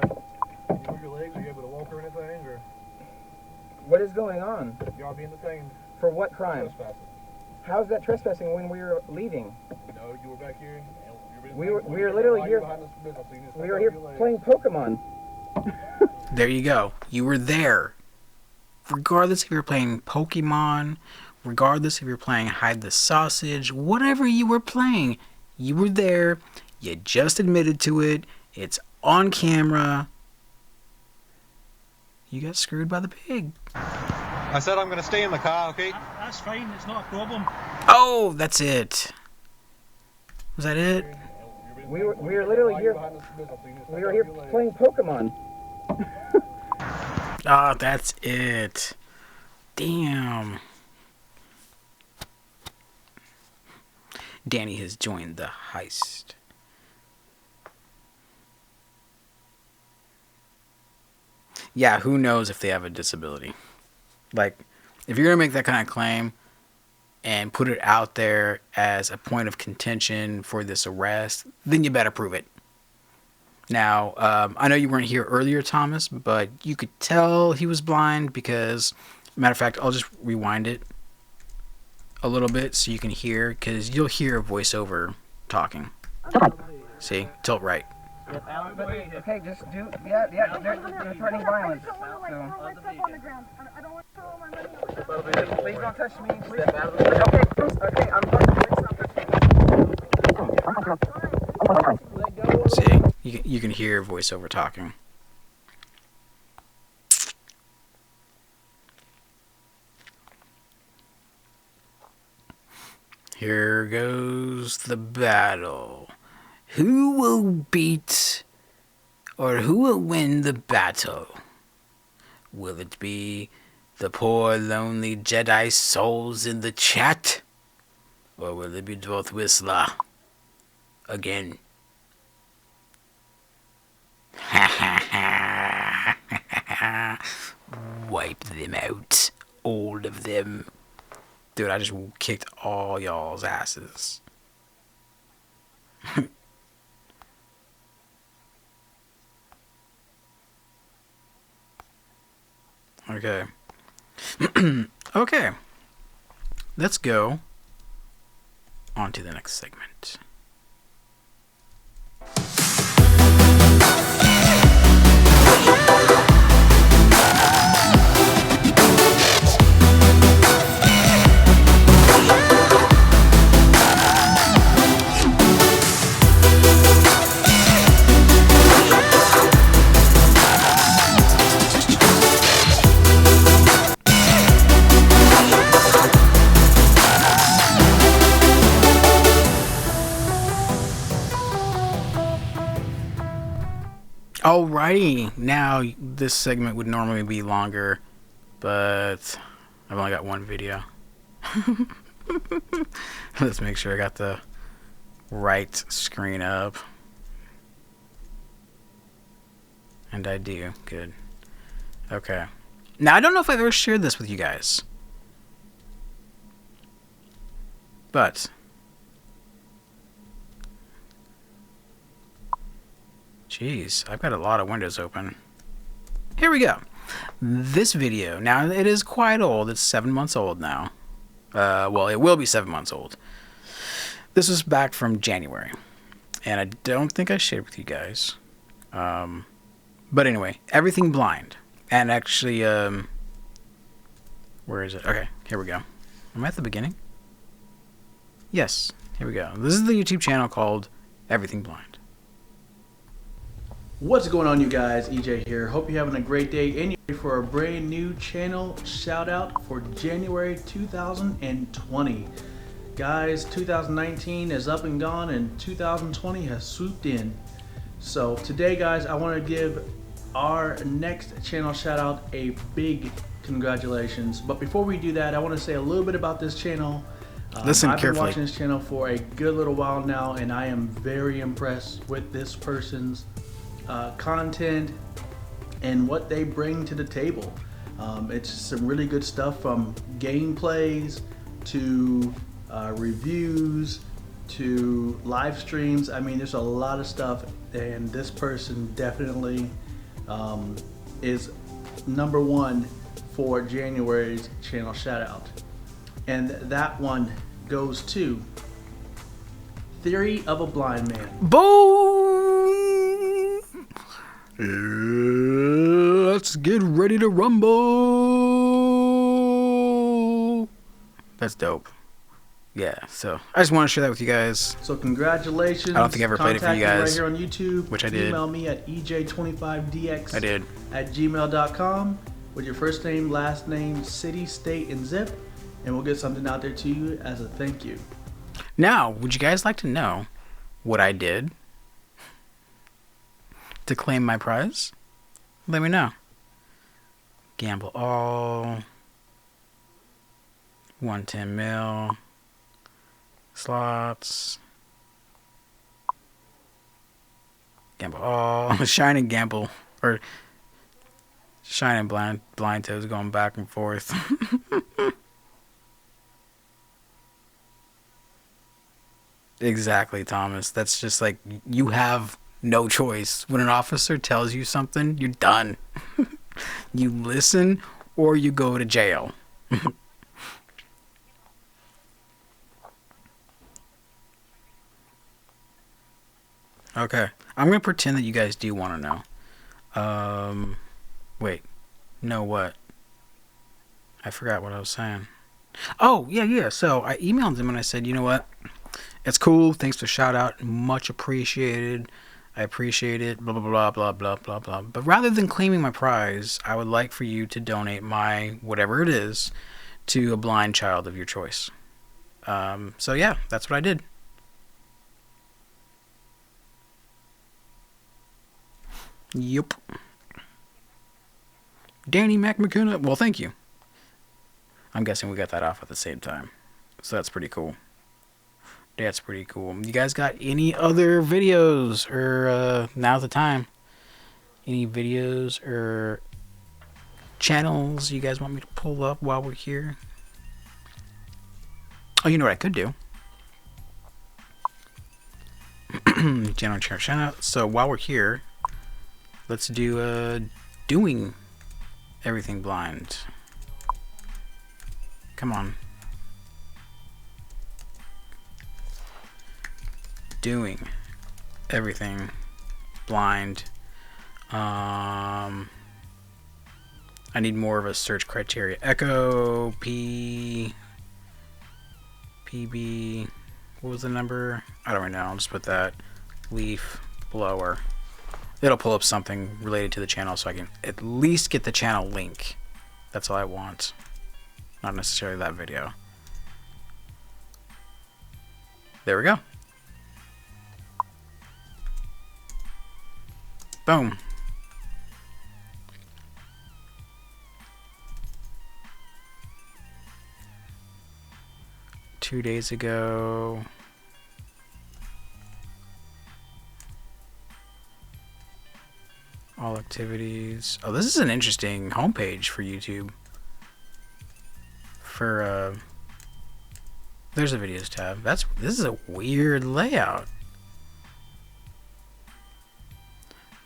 move your legs. Are you able to walk or anything, or what is going on? you are being detained For what crime? trespassing. How's that trespassing when we were leaving? No, you were back here. We were literally here. We were here playing Pokemon. There you go. You were there. Regardless if you're playing Pokemon, regardless if you're playing Hide the Sausage, whatever you were playing, you were there. You just admitted to it. It's on camera. You got screwed by the pig. I said I'm going to stay in the car, okay? That's fine, it's not a problem. Oh, that's it. Was that it? We were literally here. We were here playing Pokemon. Ah, that's it. Damn. Danny has joined the heist. Yeah, who knows if they have a disability. Like, if you're going to make that kind of claim and put it out there as a point of contention for this arrest, then you better prove it. Now, I know you weren't here earlier, Thomas, but you could tell he was blind because, matter of fact, I'll just rewind it a little bit so you can hear, because you'll hear a voiceover talking. See? Tilt right. Okay, just do. Yeah, they're threatening violence. So. Please don't touch me. Please. Okay, I'm fine. See? You can hear voiceover talking. Here goes the battle. Who will beat or who will win the battle? Will it be the poor lonely Jedi souls in the chat? Or will it be Darth Whistler? Again. wipe them out. All of them. Dude, I just kicked all y'all's asses. Okay. Okay. Let's go on to the next segment. Alrighty, now this segment would normally be longer, but I've only got one video. Let's make sure I got the right screen up. And I do. Good. Okay. Now, I don't know if I've ever shared this with you guys, but jeez, I've got a lot of windows open. Here we go. This video, now it is quite old. It's 7 months old now. Well, it will be 7 months old. This was back from January, and I don't think I shared with you guys. But anyway, everything blind. And actually, where is it? Okay, here we go. Am I at the beginning? Yes, here we go. This is the YouTube channel called Everything Blind. What's going on, you guys? EJ here. Hope you're having a great day. And you're ready for a brand new channel shout out for January 2020. Guys, 2019 is up and gone and 2020 has swooped in. So today, guys, I want to give our next channel shout out a big congratulations. But before we do that, I want to say a little bit about this channel. Listen I've carefully. been watching this channel for a good little while now, and I am very impressed with this person's content and what they bring to the table. It's some really good stuff, from gameplays to reviews to live streams. I mean, there's a lot of stuff, and this person definitely is #1 for January's channel shout out, and that one goes to Theory of a Blind Man. Boom! Let's get ready to rumble. That's dope. Yeah, so I just want to share that with you guys. So congratulations. I don't think I ever played it for you Contact me guys. right here on YouTube, which I did. Email me at ej25dx. I did. @gmail.com with your first name, last name, city, state, and zip, and we'll get something out there to you as a thank you. Now, would you guys like to know what I did to claim my prize? Let me know. Gamble all. 110 mil. Slots. Gamble all. Shine and gamble. Or Shine and blind toes going back and forth. Exactly, Thomas. That's just like, you have no choice. When an officer tells you something, you're done. You listen or you go to jail. Okay. I'm going to pretend that you guys do want to know. Wait. No, what? I forgot what I was saying. Oh, yeah. So I emailed him and I said, you know what? It's cool. Thanks for the shout out. Much appreciated. I appreciate it. Blah, blah, blah, blah, blah, blah, blah. But rather than claiming my prize, I would like for you to donate my, whatever it is, to a blind child of your choice. So yeah, that's what I did. Yup. Danny McMcKenna. Well, thank you. I'm guessing we got that off at the same time. So that's pretty cool. That's pretty cool. You guys got any other videos, or now's the time? Any videos or channels you guys want me to pull up while we're here? Oh, you know what I could do? Channel channel. So while we're here, let's do doing everything blind. Come on. Doing everything blind. I need more of a search criteria. Echo PB. What was the number? I don't know. I'll just put that. Leaf blower. It'll pull up something related to the channel so I can at least get the channel link. That's all I want. Not necessarily that video. There we go. Boom. Two days ago. All activities. Oh, this is an interesting homepage for YouTube. For there's a videos tab. This is a weird layout.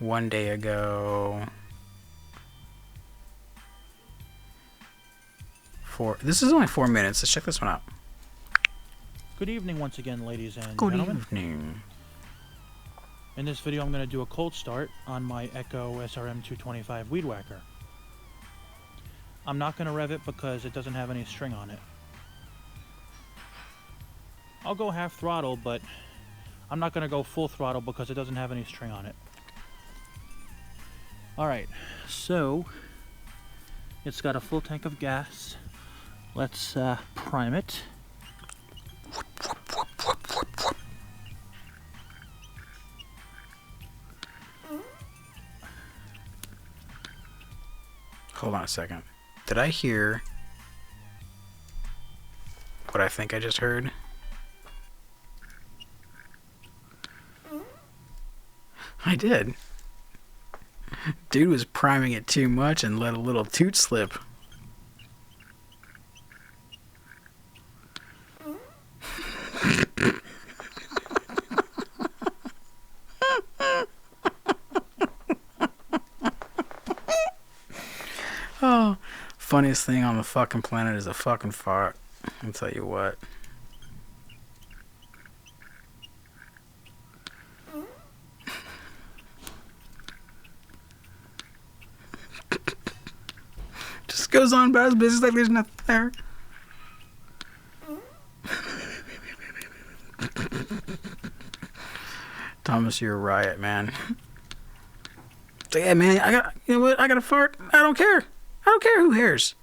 One day ago. This is only 4 minutes. Let's check this one out. Good evening once again, ladies and Good gentlemen. evening. In this video, I'm going to do a cold start on my Echo SRM 225 Weed Whacker. I'm not going to rev it because it doesn't have any string on it. I'll go half throttle, but I'm not going to go full throttle because it doesn't have any string on it. Alright, so it's got a full tank of gas. Let's prime it. Hold on a second. Did I hear what I think I just heard? I did. Dude was priming it too much and let a little toot slip. Oh, funniest thing on the fucking planet is a fucking fart. I'll tell you what. Just goes on about his business like there's nothing there. Thomas, you're a riot, man. So yeah, man, you know what? I got a fart. I don't care. I don't care who cares.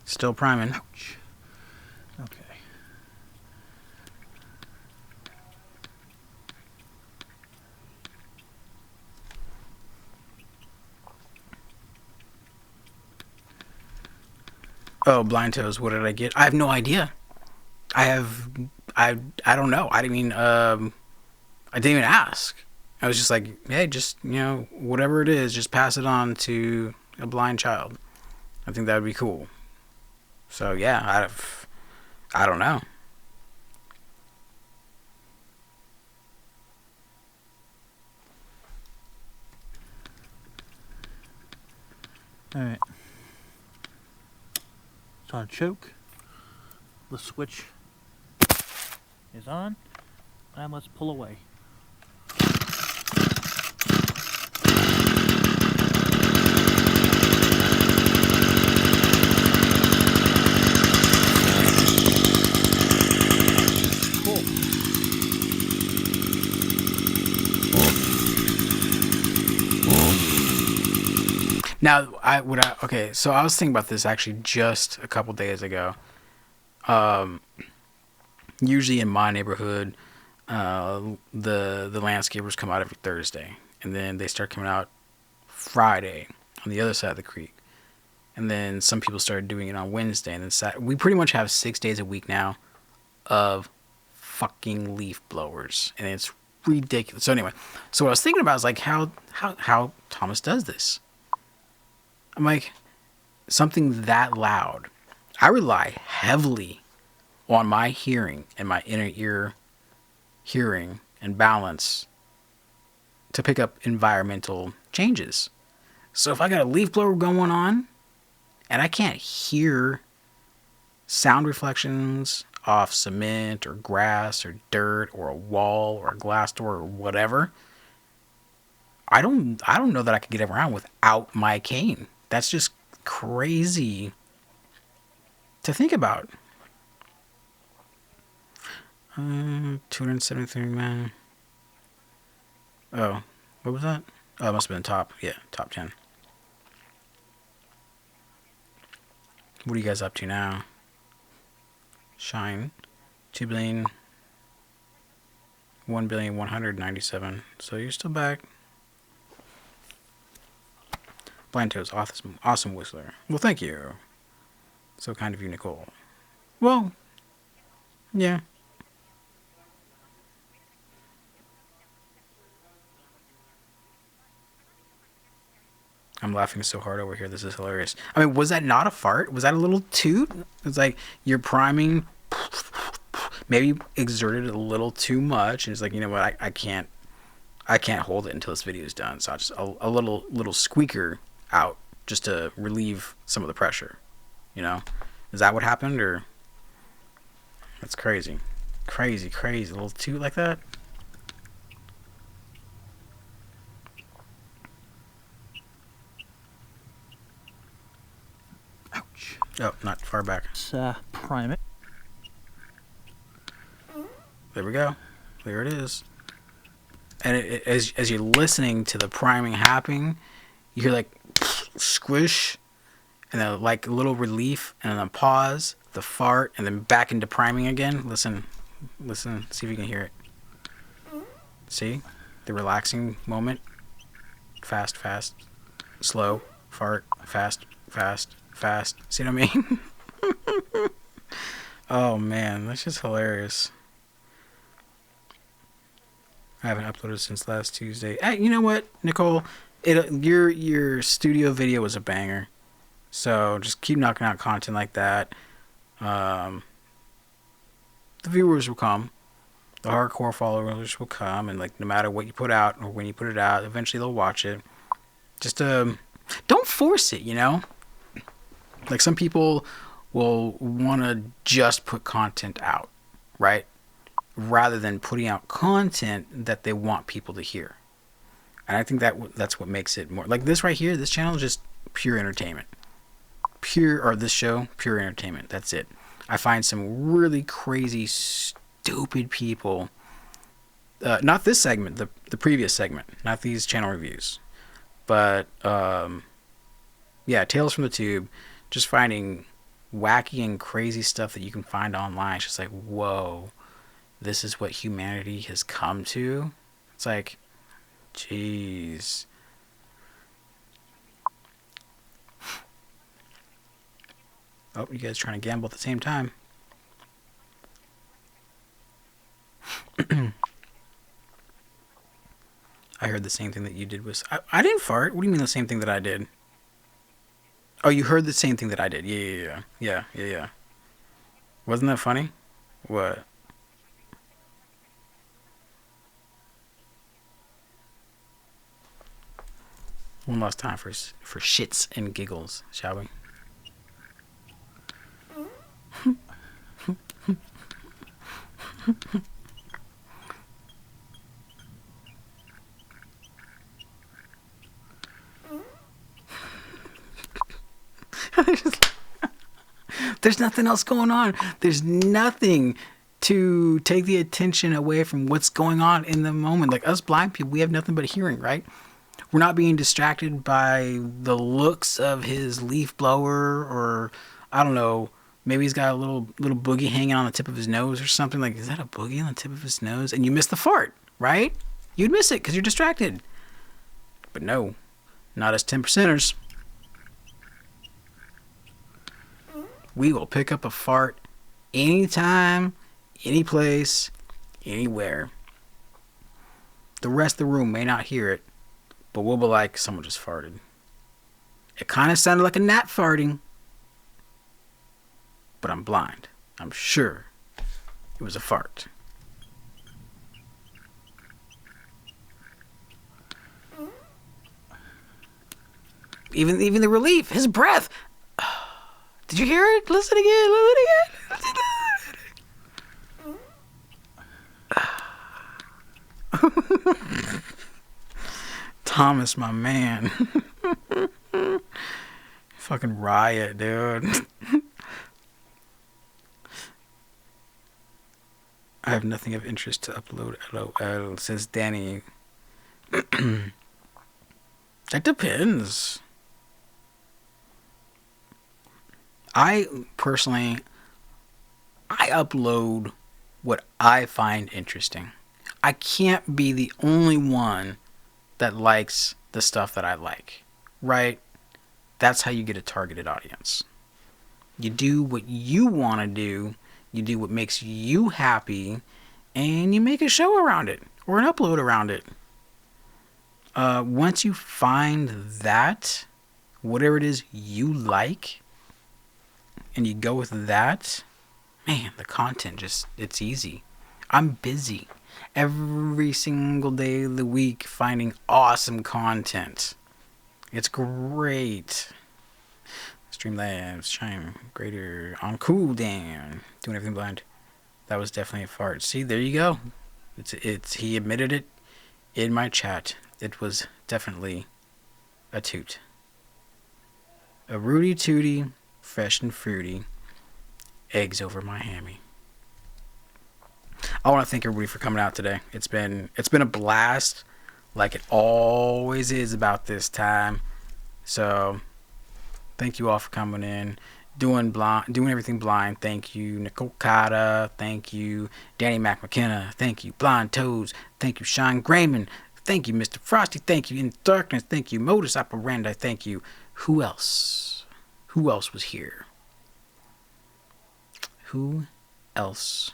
Still priming. Ouch. Okay. Oh, blind toes. What did I get? I have no idea. I don't know. I didn't even ask. I was just like, hey, just, you know, whatever it is, just pass it on to a blind child. I think that would be cool. So yeah, I don't know. All right. It's on choke. The switch is on, and let's pull away. Cool. Now, okay, so I was thinking about this actually just a couple days ago. Usually in my neighborhood, the landscapers come out every Thursday, and then they start coming out Friday on the other side of the creek, and then some people started doing it on Wednesday, and then Saturday. We pretty much have 6 days a week now of fucking leaf blowers, and it's ridiculous. So anyway, so what I was thinking about is like how Thomas does this. I'm like, something that loud. I rely heavily on my hearing and my inner ear hearing and balance to pick up environmental changes. So if I got a leaf blower going on and I can't hear sound reflections off cement or grass or dirt or a wall or a glass door or whatever, I don't know that I could get around without my cane. That's just crazy to think about. 273 man. Oh, what was that? Oh, it must have been top 10. What are you guys up to now? Shine, 1,197. So you're still back. Blind Toes, awesome whistler. Well, thank you. So kind of you, Nicole. Well, yeah. I'm laughing so hard over here. This is hilarious. I mean, was that not a fart? Was that a little toot? It's like you're priming, maybe exerted a little too much, and it's like, you know what? I can't hold it until this video is done. So I just a little squeaker out just to relieve some of the pressure. You know, is that what happened? Or that's crazy, crazy, a little toot like that. Oh, not far back. Prime it. There we go. There it is. And as you're listening to the priming happening, you hear like squish, and then like a little relief, and then a pause, the fart, and then back into priming again. Listen. See if you can hear it. See? The relaxing moment. Fast, slow, fart, fast. See what I mean? Oh man, that's just hilarious. I haven't uploaded since last Tuesday. Hey, you know what, Nicole? Your studio video was a banger. So just keep knocking out content like that. The viewers will come. The hardcore followers will come, and like no matter what you put out or when you put it out, eventually they'll watch it. Just don't force it, you know? Like some people will want to just put content out, right? Rather than putting out content that they want people to hear. And I think that's what makes it more like this right here. This channel is just pure entertainment. This show, pure entertainment. That's it. I find some really crazy, stupid people. Not this segment, the previous segment, not these channel reviews. But, yeah, Tales from the Tube. Just finding wacky and crazy stuff that you can find online. It's just like, whoa, this is what humanity has come to. It's like, jeez. Oh, you guys trying to gamble at the same time. I heard the same thing that you did was... I didn't fart. What do you mean the same thing that I did? Oh, you heard the same thing that I did. Yeah. Wasn't that funny? What? One last time for shits and giggles, shall we? There's nothing else going on. There's nothing to take the attention away from what's going on in the moment. Like us blind people, we have nothing but hearing, right? We're not being distracted by the looks of his leaf blower, or I don't know, maybe he's got a little boogie hanging on the tip of his nose or something. Like, is that a boogie on the tip of his nose? And you miss the fart, right? You'd miss it because you're distracted. But no, not us 10%ers. We will pick up a fart anytime, any place, anywhere. The rest of the room may not hear it, but we'll be like, someone just farted. It kind of sounded like a gnat farting, but I'm blind. I'm sure it was a fart. Even the relief, his breath. Did you hear it? Listen again. Thomas, my man. Fucking riot, dude. I have nothing of interest to upload. LOL, says Danny. That depends. I personally, I upload what I find interesting. I can't be the only one that likes the stuff that I like, right? That's how you get a targeted audience. You do what you want to do, you do what makes you happy, and you make a show around it, or an upload around it. Once you find that, whatever it is you like, and you go with that, man, the content just, it's easy. I'm busy every single day of the week finding awesome content. It's great. Streamlabs, shine greater on cooldown, doing everything blind. That was definitely a fart. See, there you go. It's he admitted it in my chat. It was definitely a toot. A Rudy Tooty, fresh and fruity, eggs over my hammy. I want to thank everybody for coming out today. It's been a blast, like it always is about this time. So thank you all for coming in, doing everything blind. Thank you, Nicole Cotta. Thank you, Danny McMcKenna. Thank you, Blind Toes. Thank you, Sean Grayman. Thank you, Mr. Frosty. Thank you, In the Darkness. Thank you, Modus Operandi. Thank you. Who else? Who else was here? Who else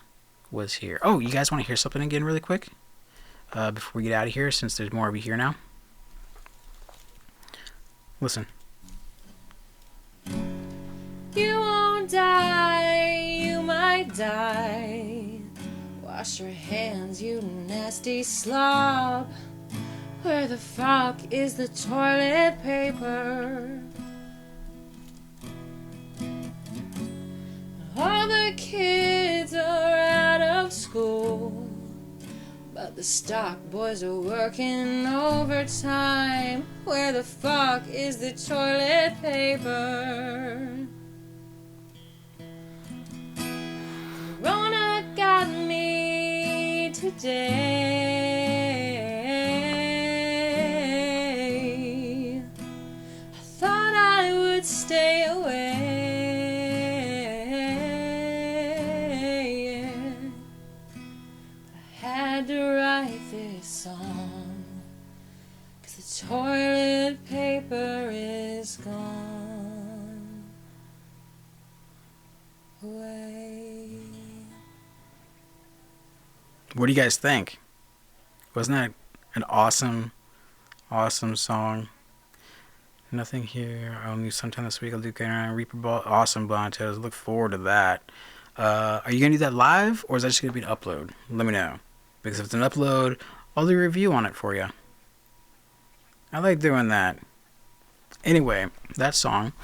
was here? Oh, you guys want to hear something again really quick? Before we get out of here, since there's more of you here now. Listen. You won't die, you might die. Wash your hands, you nasty slob. Where the fuck is the toilet paper? All the kids are out of school, but the stock boys are working overtime. Where the fuck is the toilet paper? Corona got me today. I thought I would stay away. I had to write this song, 'cause the toilet paper is gone away. What do you guys think? Wasn't that an awesome song? Nothing here. Only sometime this week I'll do Reaper Ball. Awesome, Blind Toes. Look forward to that. Are you gonna do that live, or is that just gonna be an upload? Let me know, because if it's an upload, I'll do a review on it for you. I like doing that. Anyway, that song,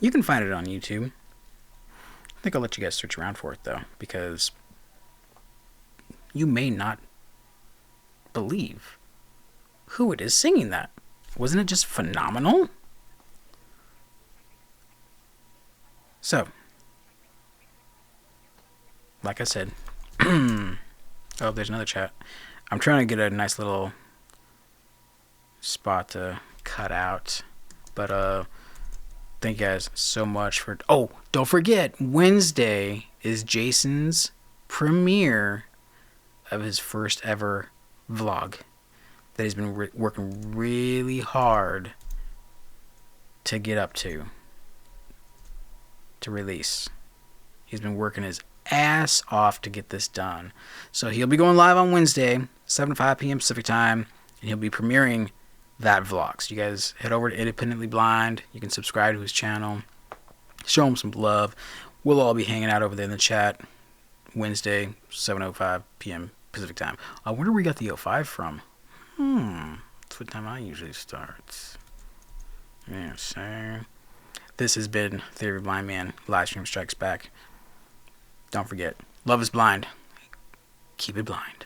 you can find it on YouTube. I think I'll let you guys search around for it though, because you may not believe who it is singing that. Wasn't it just phenomenal? So, like I said, oh, there's another chat. I'm trying to get a nice little spot to cut out, but thank you guys so much for. Oh, don't forget, Wednesday is Jason's premiere of his first ever vlog that he's been working really hard to get up to release. He's been working his ass off to get this done. So he'll be going live on Wednesday, 7 to 5 p.m. Pacific time, and he'll be premiering that vlog. So you guys head over to Independently Blind. You can subscribe to his channel. Show him some love. We'll all be hanging out over there in the chat Wednesday, 7:05 p.m. Pacific time. I wonder where we got the 05 from. That's what time I usually start. Yeah, so this has been Theory of Blind Man. Livestream strikes back. Don't forget, love is blind. Keep it blind.